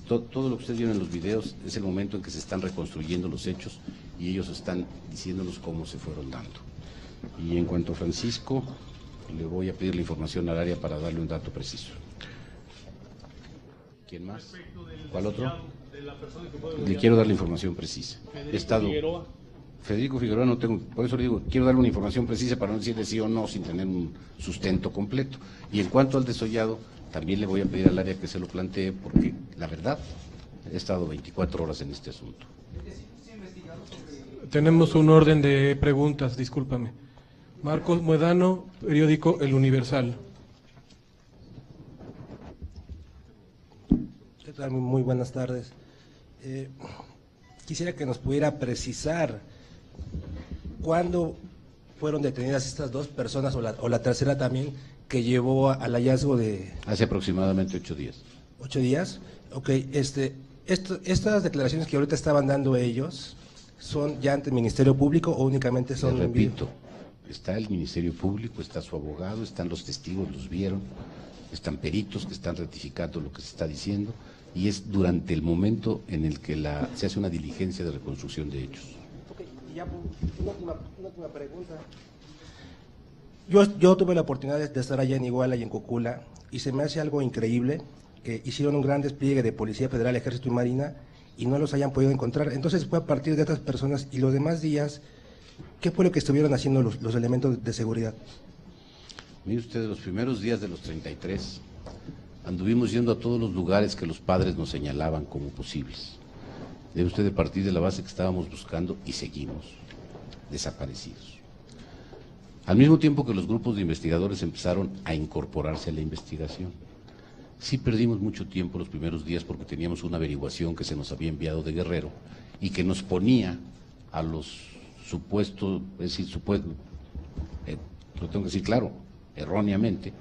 Todo lo que ustedes vieron en los videos es el momento en que se están reconstruyendo los hechos y ellos están diciéndonos cómo se fueron dando. Y en cuanto a Francisco, le voy a pedir la información al área para darle un dato preciso. ¿Quién más? ¿Cuál otro? Le quiero dar la información precisa. Federico Figueroa no tengo, por eso le digo, quiero darle una información precisa para no decirle sí o no sin tener un sustento completo. Y en cuanto al desollado, también le voy a pedir al área que se lo plantee, porque la verdad, he estado 24 horas en este asunto. Tenemos un orden de preguntas, discúlpame. Marcos Muedano, periódico El Universal. ¿Qué tal? Muy buenas tardes. Quisiera que nos pudiera precisar cuándo fueron detenidas estas dos personas o la tercera también que llevó al hallazgo de... Hace aproximadamente 8 días. 8 días. Ok, estas declaraciones que ahorita estaban dando ellos, ¿son ya ante el Ministerio Público o únicamente son...? Les repito, está el Ministerio Público, está su abogado, están los testigos, los vieron, están peritos que están ratificando lo que se está diciendo, y es durante el momento en el que se hace una diligencia de reconstrucción de hechos. Okay, y ya una última pregunta. Yo tuve la oportunidad de estar allá en Iguala y en Cocula, y se me hace algo increíble que hicieron un gran despliegue de Policía Federal, Ejército y Marina, y no los hayan podido encontrar. Entonces fue a partir de estas personas y los demás días, ¿qué fue lo que estuvieron haciendo los elementos de seguridad? Mire usted, los primeros días de los 33, anduvimos yendo a todos los lugares que los padres nos señalaban como posibles. Debe usted de partir de la base que estábamos buscando y seguimos desaparecidos. Al mismo tiempo que los grupos de investigadores empezaron a incorporarse a la investigación. Sí perdimos mucho tiempo los primeros días porque teníamos una averiguación que se nos había enviado de Guerrero y que nos ponía a los supuestos, es decir, lo tengo que decir claro, erróneamente,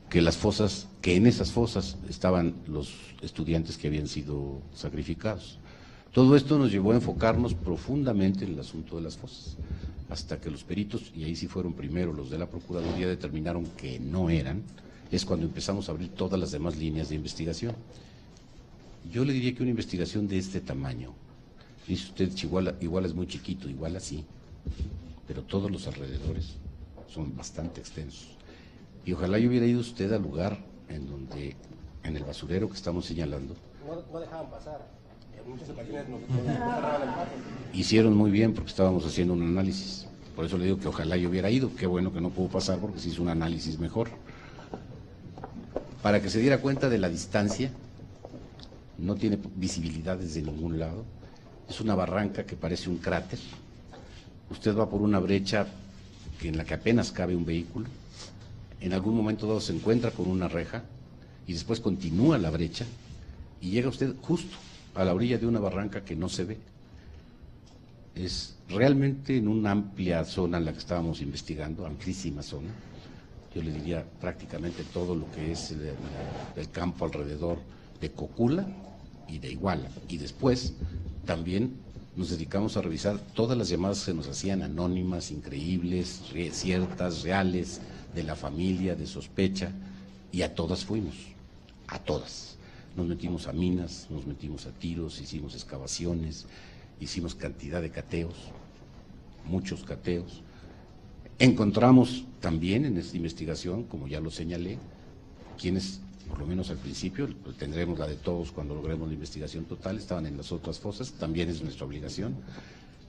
que en esas fosas estaban los estudiantes que habían sido sacrificados. Todo esto nos llevó a enfocarnos profundamente en el asunto de las fosas, hasta que los peritos, y ahí sí fueron primero los de la Procuraduría, determinaron que no eran, es cuando empezamos a abrir todas las demás líneas de investigación. Yo le diría que una investigación de este tamaño, dice usted, Iguala es muy chiquito, Iguala sí, pero todos los alrededores son bastante extensos. Y ojalá yo hubiera ido usted al lugar en el basurero que estamos señalando. No dejaban pasar. En muchas ocasiones no cerraban el paso. Hicieron muy bien porque estábamos haciendo un análisis. Por eso le digo que ojalá yo hubiera ido. Qué bueno que no pudo pasar porque se hizo un análisis mejor. Para que se diera cuenta de la distancia, no tiene visibilidad desde ningún lado. Es una barranca que parece un cráter. Usted va por una brecha en la que apenas cabe un vehículo. En algún momento dado se encuentra con una reja y después continúa la brecha y llega usted justo a la orilla de una barranca que no se ve. Es realmente en una amplia zona en la que estábamos investigando, amplísima zona. Yo le diría prácticamente todo lo que es el campo alrededor de Cocula y de Iguala. Y después también nos dedicamos a revisar todas las llamadas que se nos hacían anónimas, increíbles, ciertas, reales, de la familia, de sospecha, y a todas fuimos, a todas. Nos metimos a minas, nos metimos a tiros, hicimos excavaciones, hicimos cantidad de cateos, muchos cateos. Encontramos también en esta investigación, como ya lo señalé, quienes, por lo menos al principio, pues tendremos la de todos cuando logremos la investigación total, estaban en las otras fosas, también es nuestra obligación.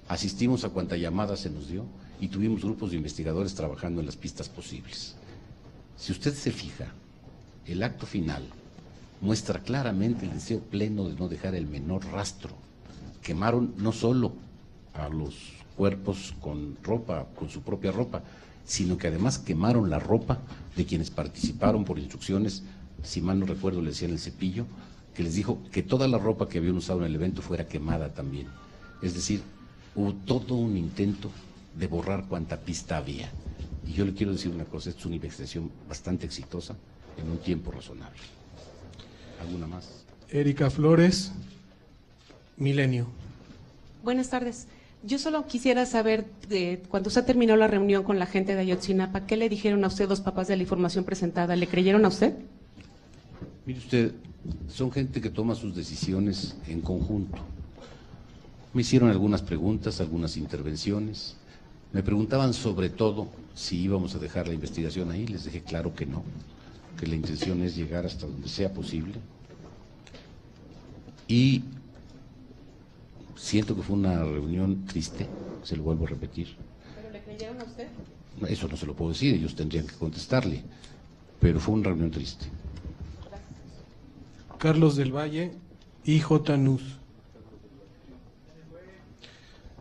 Asistimos a cuanta llamada se nos dio y tuvimos grupos de investigadores trabajando en las pistas posibles. Si usted se fija, el acto final muestra claramente el deseo pleno de no dejar el menor rastro. Quemaron no solo a los cuerpos con ropa, con su propia ropa, sino que además quemaron la ropa de quienes participaron por instrucciones, si mal no recuerdo le decían el Cepillo, que les dijo que toda la ropa que habían usado en el evento fuera quemada también. Es decir, hubo todo un intento de borrar cuanta pista había. Y yo le quiero decir una cosa, esta es una investigación bastante exitosa en un tiempo razonable. ¿Alguna más? Erika Flores, Milenio. Buenas tardes. Yo solo quisiera saber, cuando usted terminó la reunión con la gente de Ayotzinapa, ¿qué le dijeron a usted los papás de la información presentada? ¿Le creyeron a usted? Mire usted, son gente que toma sus decisiones en conjunto. Me hicieron algunas preguntas, algunas intervenciones. Me preguntaban sobre todo si íbamos a dejar la investigación ahí. Les dije claro que no, que la intención es llegar hasta donde sea posible. Y siento que fue una reunión triste, se lo vuelvo a repetir. ¿Pero le creyeron a usted? Eso no se lo puedo decir, ellos tendrían que contestarle, pero fue una reunión triste. Carlos del Valle, IJ News.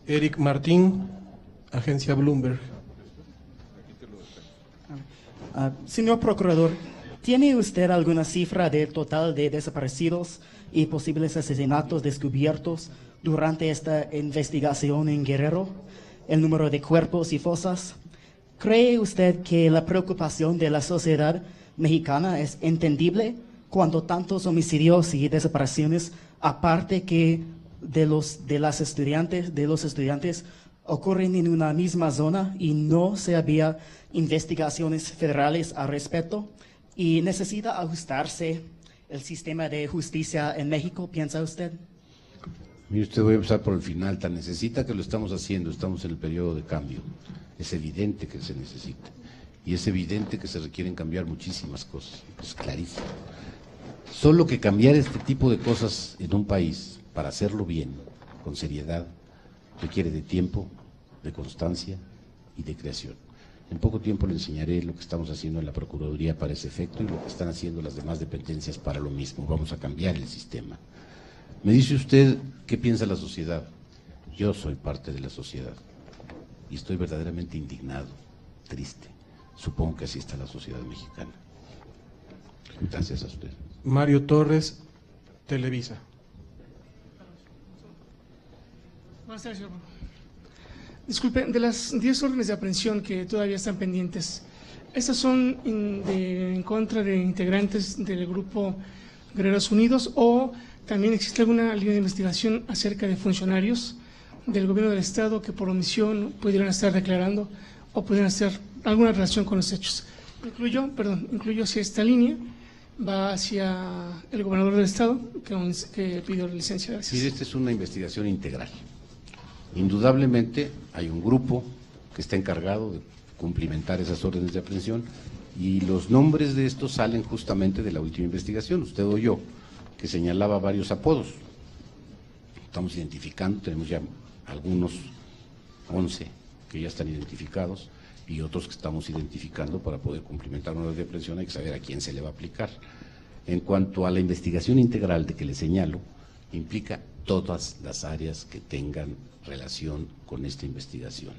Eric Martín, agencia Bloomberg. Señor Procurador, ¿tiene usted alguna cifra del total de desaparecidos y posibles asesinatos descubiertos durante esta investigación en Guerrero? ¿El número de cuerpos y fosas? ¿Cree usted que la preocupación de la sociedad mexicana es entendible cuando tantos homicidios y desapariciones, aparte que de los estudiantes, ocurren en una misma zona y no se había investigaciones federales al respecto? ¿Y necesita ajustarse el sistema de justicia en México, piensa usted? Mire usted, voy a empezar por el final. Tan necesita que lo estamos haciendo, estamos en el periodo de cambio. Es evidente que se necesita. Y es evidente que se requieren cambiar muchísimas cosas. Es clarísimo. Solo que cambiar este tipo de cosas en un país, para hacerlo bien, con seriedad, requiere de tiempo, de constancia y de creación. En poco tiempo le enseñaré lo que estamos haciendo en la Procuraduría para ese efecto y lo que están haciendo las demás dependencias para lo mismo. Vamos a cambiar el sistema. Me dice usted, ¿qué piensa la sociedad? Yo soy parte de la sociedad y estoy verdaderamente indignado, triste. Supongo que así está la sociedad mexicana. Gracias a usted. Mario Torres, Televisa. Buenas tardes, señor. Disculpe, de las 10 órdenes de aprehensión que todavía están pendientes, ¿estas son en contra de integrantes del grupo Guerreros Unidos o también existe alguna línea de investigación acerca de funcionarios del gobierno del Estado que por omisión pudieran estar declarando o pudieran hacer alguna relación con los hechos? Incluyo si esta línea va hacia el gobernador del Estado que pidió la licencia. Gracias. Mire, esta es una investigación integral. Indudablemente hay un grupo que está encargado de cumplimentar esas órdenes de aprehensión y los nombres de estos salen justamente de la última investigación, usted o yo, que señalaba varios apodos. Estamos identificando, tenemos ya algunos 11 que ya están identificados y otros que estamos identificando para poder cumplimentar una orden de aprehensión. Hay que saber a quién se le va a aplicar. En cuanto a la investigación integral de que le señalo, implica todas las áreas que tengan relación con esta investigación.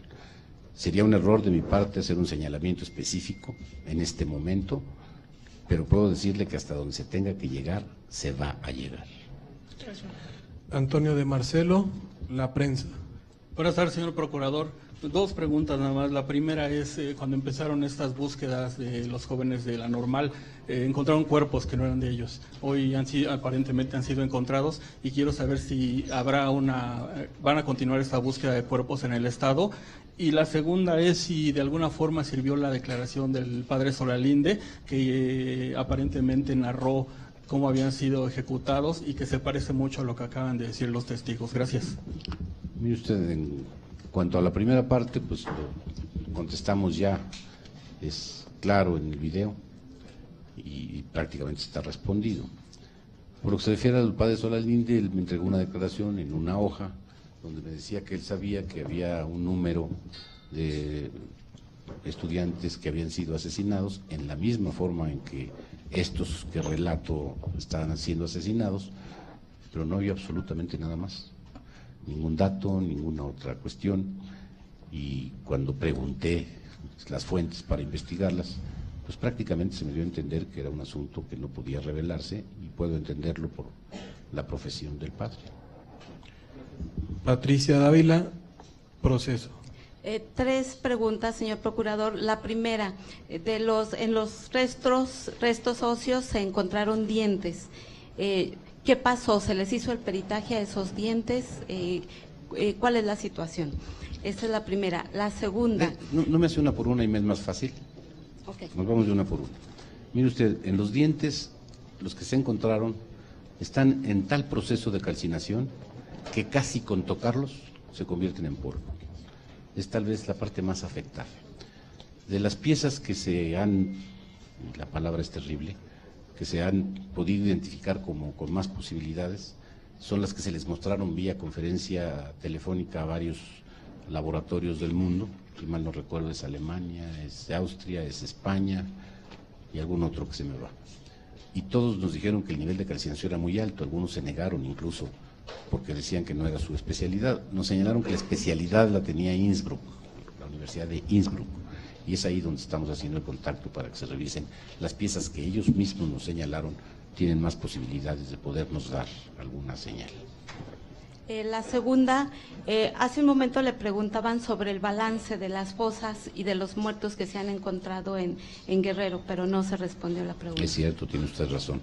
Sería un error de mi parte hacer un señalamiento específico en este momento, pero puedo decirle que hasta donde se tenga que llegar, se va a llegar. Antonio de Marcelo, La Prensa. Buenas tardes, señor Procurador. Dos preguntas nada más. La primera es, cuando empezaron estas búsquedas de los jóvenes de la Normal, encontraron cuerpos que no eran de ellos. Hoy aparentemente han sido encontrados y quiero saber si van a continuar esta búsqueda de cuerpos en el Estado. Y la segunda es si de alguna forma sirvió la declaración del padre Solalinde, que aparentemente narró cómo habían sido ejecutados y que se parece mucho a lo que acaban de decir los testigos. Gracias. Mire usted, en cuanto a la primera parte, pues lo contestamos ya, es claro en el video y prácticamente está respondido. Por lo que se refiere al padre Solalinde, él me entregó una declaración en una hoja donde me decía que él sabía que había un número de estudiantes que habían sido asesinados en la misma forma en que estos que relato estaban siendo asesinados, pero no había absolutamente nada más, ningún dato, ninguna otra cuestión. Y cuando pregunté las fuentes para investigarlas, pues prácticamente se me dio a entender que era un asunto que no podía revelarse, y puedo entenderlo por la profesión del padre. Patricia Dávila, Proceso. 3 preguntas, señor Procurador. La primera, en los restos óseos se encontraron dientes. ¿Qué pasó? ¿Se les hizo el peritaje a esos dientes? ¿Cuál es la situación? Esa es la primera. La segunda. ¿No me hace una por una y me es más fácil? Okay. Nos vamos de una por una. Mire usted, en los dientes, los que se encontraron están en tal proceso de calcinación que casi con tocarlos se convierten en polvo. Es tal vez la parte más afectada. De las piezas que se han, la palabra es terrible, que se han podido identificar como con más posibilidades, son las que se les mostraron vía conferencia telefónica a varios laboratorios del mundo, si mal no recuerdo es Alemania, es Austria, es España y algún otro que se me va. Y todos nos dijeron que el nivel de calcinación era muy alto, algunos se negaron incluso porque decían que no era su especialidad. Nos señalaron que la especialidad la tenía Innsbruck, la Universidad de Innsbruck, y es ahí donde estamos haciendo el contacto para que se revisen las piezas que ellos mismos nos señalaron, tienen más posibilidades de podernos dar alguna señal. La segunda, hace un momento le preguntaban sobre el balance de las fosas y de los muertos que se han encontrado en Guerrero, pero no se respondió la pregunta. Es cierto, tiene usted razón.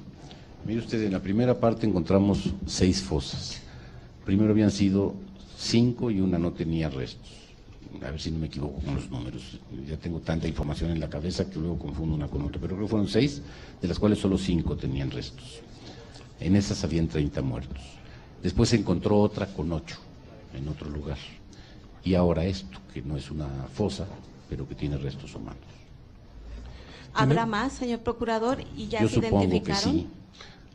Mire usted, en la primera parte encontramos 6 fosas. Primero habían sido 5 y una no tenía restos. A ver si no me equivoco con los números. Ya tengo tanta información en la cabeza que luego confundo una con otra, pero creo que fueron 6, de las cuales solo 5 tenían restos. En esas habían 30 muertos. Después se encontró otra con 8 en otro lugar. Y ahora esto, que no es una fosa, pero que tiene restos humanos. ¿Habrá más, señor procurador? ¿Y ya Yo se supongo identificaron? que sí.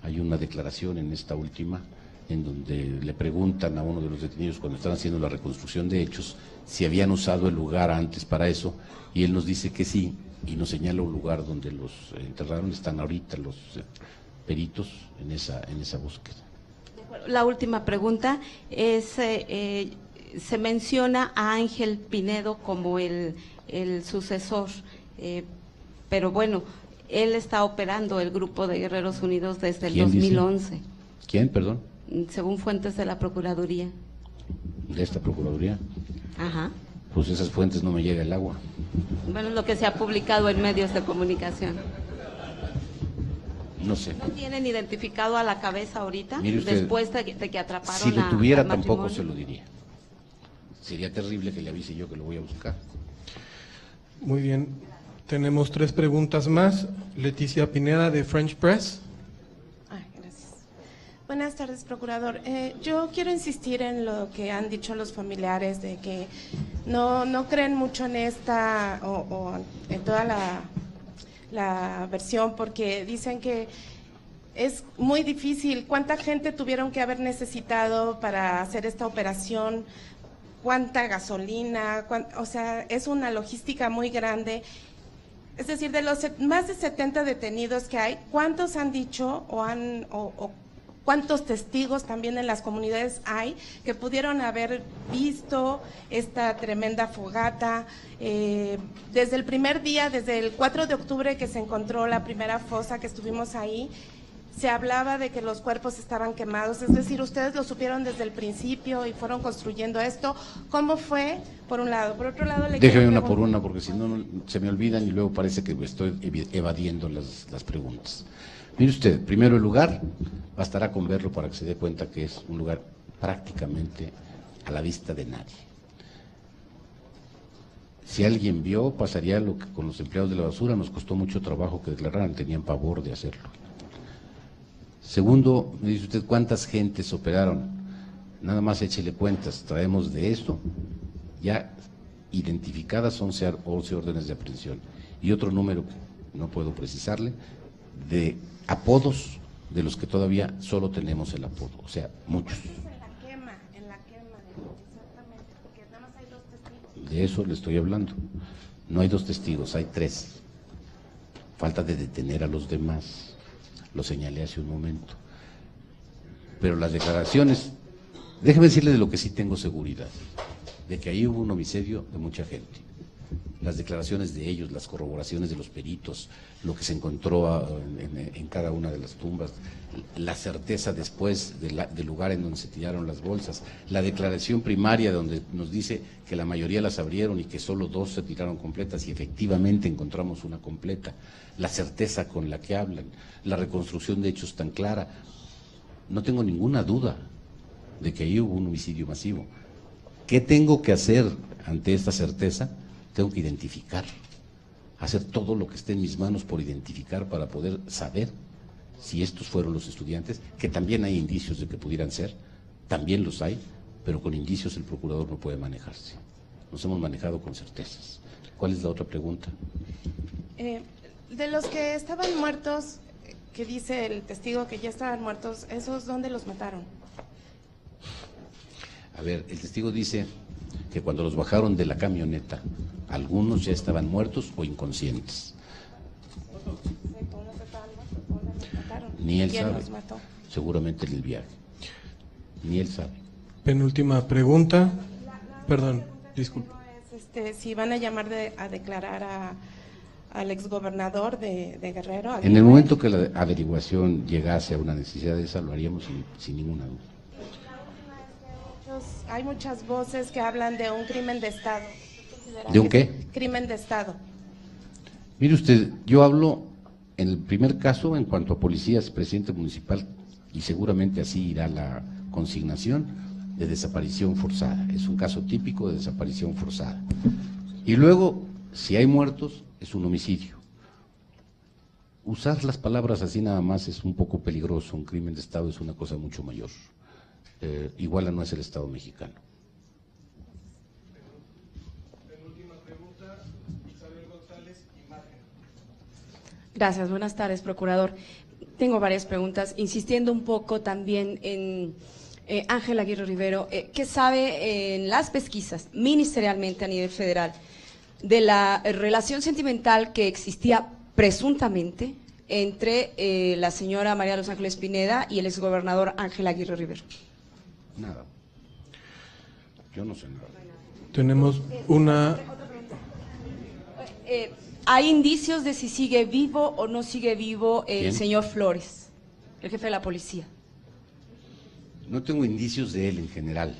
Hay una declaración en esta última en donde le preguntan a uno de los detenidos cuando están haciendo la reconstrucción de hechos si habían usado el lugar antes para eso, y él nos dice que sí, y nos señala un lugar donde los enterraron. Están ahorita los peritos en esa búsqueda. La última pregunta es, se menciona a Ángel Pinedo como el sucesor, pero bueno, él está operando el grupo de Guerreros Unidos desde el 2011. Dice? ¿Quién, perdón? Según fuentes de la Procuraduría. ¿De esta Procuraduría? Ajá. Pues esas fuentes no me llega el agua. Bueno, es lo que se ha publicado en medios de comunicación. No sé. ¿No tienen identificado a la cabeza ahorita? Mire usted, después de que atraparon si lo tuviera al tampoco matrimonio. se lo diría. Sería terrible que le avise yo que lo voy a buscar. Muy bien. Tenemos 3 preguntas más. Leticia Pineda, de French Press. Gracias. Buenas tardes, procurador. Yo quiero insistir en lo que han dicho los familiares de que no creen mucho en esta o en toda la versión, porque dicen que es muy difícil. ¿Cuánta gente tuvieron que haber necesitado para hacer esta operación? ¿Cuánta gasolina? O sea, es una logística muy grande. Es decir, de los más de 70 detenidos que hay, ¿cuántos han dicho o cuántos testigos también en las comunidades hay que pudieron haber visto esta tremenda fogata? Desde el primer día, desde el 4 de octubre que se encontró la primera fosa, que estuvimos ahí, se hablaba de que los cuerpos estaban quemados. Es decir, ustedes lo supieron desde el principio y fueron construyendo esto. ¿Cómo fue? Por un lado. Por otro lado, Déjeme una por una, porque si no se me olvidan y luego parece que me estoy evadiendo las preguntas. Mire usted, en primer lugar, bastará con verlo para que se dé cuenta que es un lugar prácticamente a la vista de nadie. Si alguien vio, pasaría lo que con los empleados de la basura nos costó mucho trabajo que declararan, tenían pavor de hacerlo. Segundo, me dice usted, ¿cuántas gentes operaron? Nada más échele cuentas, traemos de esto, ya identificadas 11 órdenes de aprehensión, y otro número que no puedo precisarle, de apodos de los que todavía solo tenemos el apodo, o sea, muchos. En la quema, exactamente, porque nada más hay 2 testigos. De eso le estoy hablando. No hay 2 testigos, hay 3. Falta de detener a los demás. Lo señalé hace un momento. Pero las declaraciones, déjeme decirle de lo que sí tengo seguridad, de que ahí hubo un homicidio de mucha gente. Las declaraciones de ellos, las corroboraciones de los peritos, lo que se encontró en cada una de las tumbas, la certeza después del lugar en donde se tiraron las bolsas, la declaración primaria donde nos dice que la mayoría las abrieron y que solo 2 se tiraron completas y efectivamente encontramos una completa, la certeza con la que hablan, la reconstrucción de hechos tan clara. No tengo ninguna duda de que ahí hubo un homicidio masivo. ¿Qué tengo que hacer ante esta certeza? Tengo que identificar, hacer todo lo que esté en mis manos por identificar para poder saber si estos fueron los estudiantes, que también hay indicios de que pudieran ser, también los hay, pero con indicios el procurador no puede manejarse. Nos hemos manejado con certezas. ¿Cuál es la otra pregunta? De los que estaban muertos, que dice el testigo que ya estaban muertos, ¿esos dónde los mataron? A ver, el testigo dice que cuando los bajaron de la camioneta, algunos ya estaban muertos o inconscientes. Ni él ¿Quién sabe, los mató? seguramente en el viaje. Ni él sabe. Penúltima pregunta. Perdón, disculpe. Si van a llamar a declarar al exgobernador de Guerrero. En el momento que la averiguación llegase a una necesidad de esa, lo haríamos sin ninguna duda. Hay muchas voces que hablan de un crimen de Estado. ¿De un qué? Crimen de Estado. Mire usted, yo hablo en el primer caso en cuanto a policías, presidente municipal, y seguramente así irá la consignación de desaparición forzada. Es un caso típico de desaparición forzada. Y luego, si hay muertos, es un homicidio. Usar las palabras así nada más es un poco peligroso. Un crimen de Estado es una cosa mucho mayor. Iguala no es el Estado mexicano. Gracias, buenas tardes, procurador. Tengo varias preguntas, insistiendo un poco también en Ángel Aguirre Rivero. ¿Qué sabe en las pesquisas ministerialmente a nivel federal de la relación sentimental que existía presuntamente entre la señora María de los Ángeles Pineda y el exgobernador Ángel Aguirre Rivero? Nada. Yo no sé nada. Tenemos una... ¿Hay indicios de si sigue vivo o no sigue vivo el ¿Quién? señor Flores, el jefe de la policía? No tengo indicios de él en general.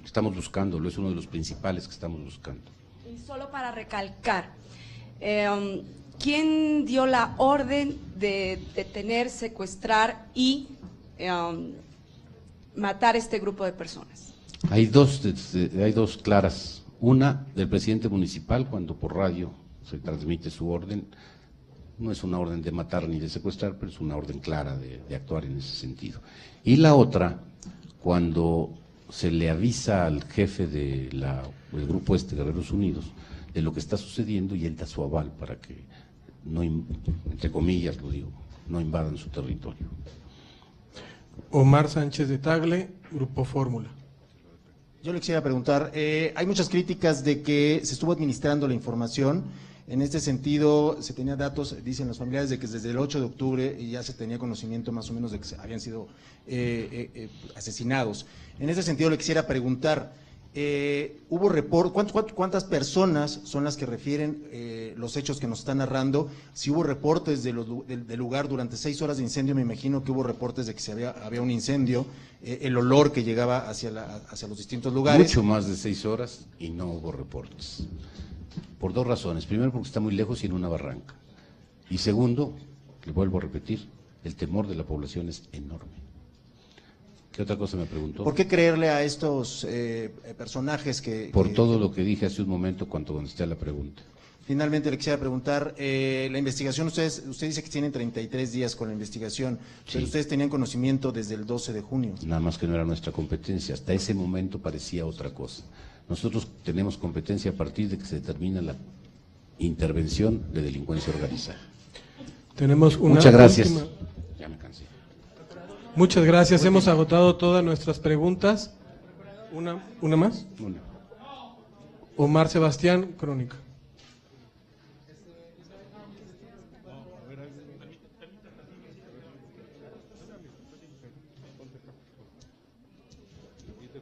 Estamos buscándolo, es uno de los principales que estamos buscando. Y solo para recalcar, ¿quién dio la orden de detener, secuestrar y matar a este grupo de personas? Hay dos claras. Una del presidente municipal, cuando por radio se transmite su orden. No es una orden de matar ni de secuestrar, pero es una orden clara de actuar en ese sentido. Y la otra, cuando se le avisa al jefe del grupo Guerreros Unidos de lo que está sucediendo y él da su aval para que, no, entre comillas lo digo, no invadan su territorio. Omar Sánchez de Tagle, Grupo Fórmula. Yo le quisiera preguntar, hay muchas críticas de que se estuvo administrando la información. En este sentido, se tenía datos, dicen los familiares, de que desde el 8 de octubre ya se tenía conocimiento más o menos de que habían sido asesinados. En ese sentido, le quisiera preguntar, ¿hubo cuántas personas son las que refieren los hechos que nos están narrando? Si hubo reportes del lugar durante 6 horas de incendio, me imagino que hubo reportes de que había un incendio, el olor que llegaba hacia los distintos lugares. Mucho más de 6 horas y no hubo reportes. Por dos razones. Primero, porque está muy lejos y en una barranca. Y segundo, le vuelvo a repetir, el temor de la población es enorme. ¿Qué otra cosa me preguntó? ¿Por qué creerle a estos personajes que...? Por todo lo que dije hace un momento cuando contesté a la pregunta. Finalmente le quisiera preguntar, la investigación, usted dice que tienen 33 días con la investigación, pero Sí. ustedes tenían conocimiento desde el 12 de junio. Nada más que no era nuestra competencia. Hasta ese momento parecía otra cosa. Nosotros tenemos competencia a partir de que se determina la intervención de delincuencia organizada. Tenemos una Muchas gracias. última. Ya me cansé. Muchas gracias. Hemos agotado todas nuestras preguntas. ¿Una más? Una. Omar Sebastián, Crónica.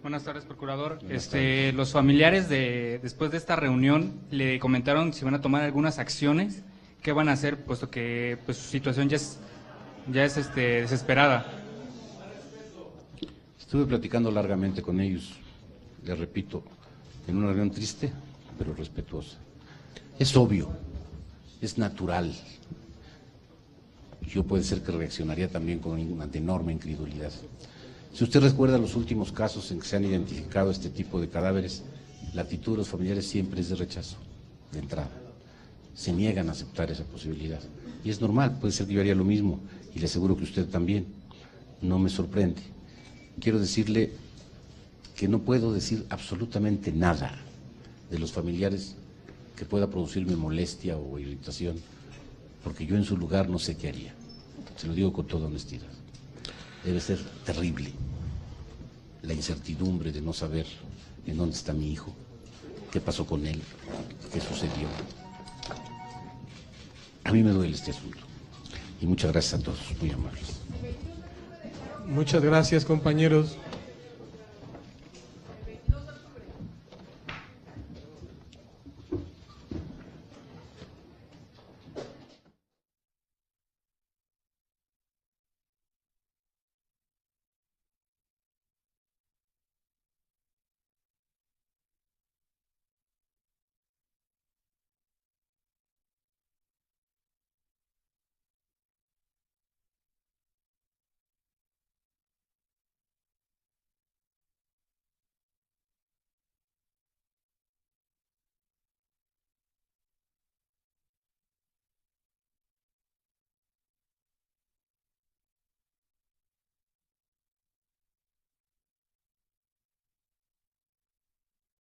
Buenas tardes, procurador. Buenas tardes. Los familiares después de esta reunión le comentaron si van a tomar algunas acciones, qué van a hacer, puesto que pues, su situación ya es desesperada. Estuve platicando largamente con ellos, les repito, en una reunión triste, pero respetuosa. Es obvio, es natural. Yo puede ser que reaccionaría también con una enorme incredulidad. Si usted recuerda los últimos casos en que se han identificado este tipo de cadáveres, la actitud de los familiares siempre es de rechazo, de entrada. Se niegan a aceptar esa posibilidad. Y es normal, puede ser que yo haría lo mismo, y le aseguro que usted también. No me sorprende. Quiero decirle que no puedo decir absolutamente nada de los familiares que pueda producirme molestia o irritación, porque yo en su lugar no sé qué haría. Se lo digo con toda honestidad. Debe ser terrible la incertidumbre de no saber en dónde está mi hijo, qué pasó con él, qué sucedió. A mí me duele este asunto. Y muchas gracias a todos, muy amables. Muchas gracias, compañeros.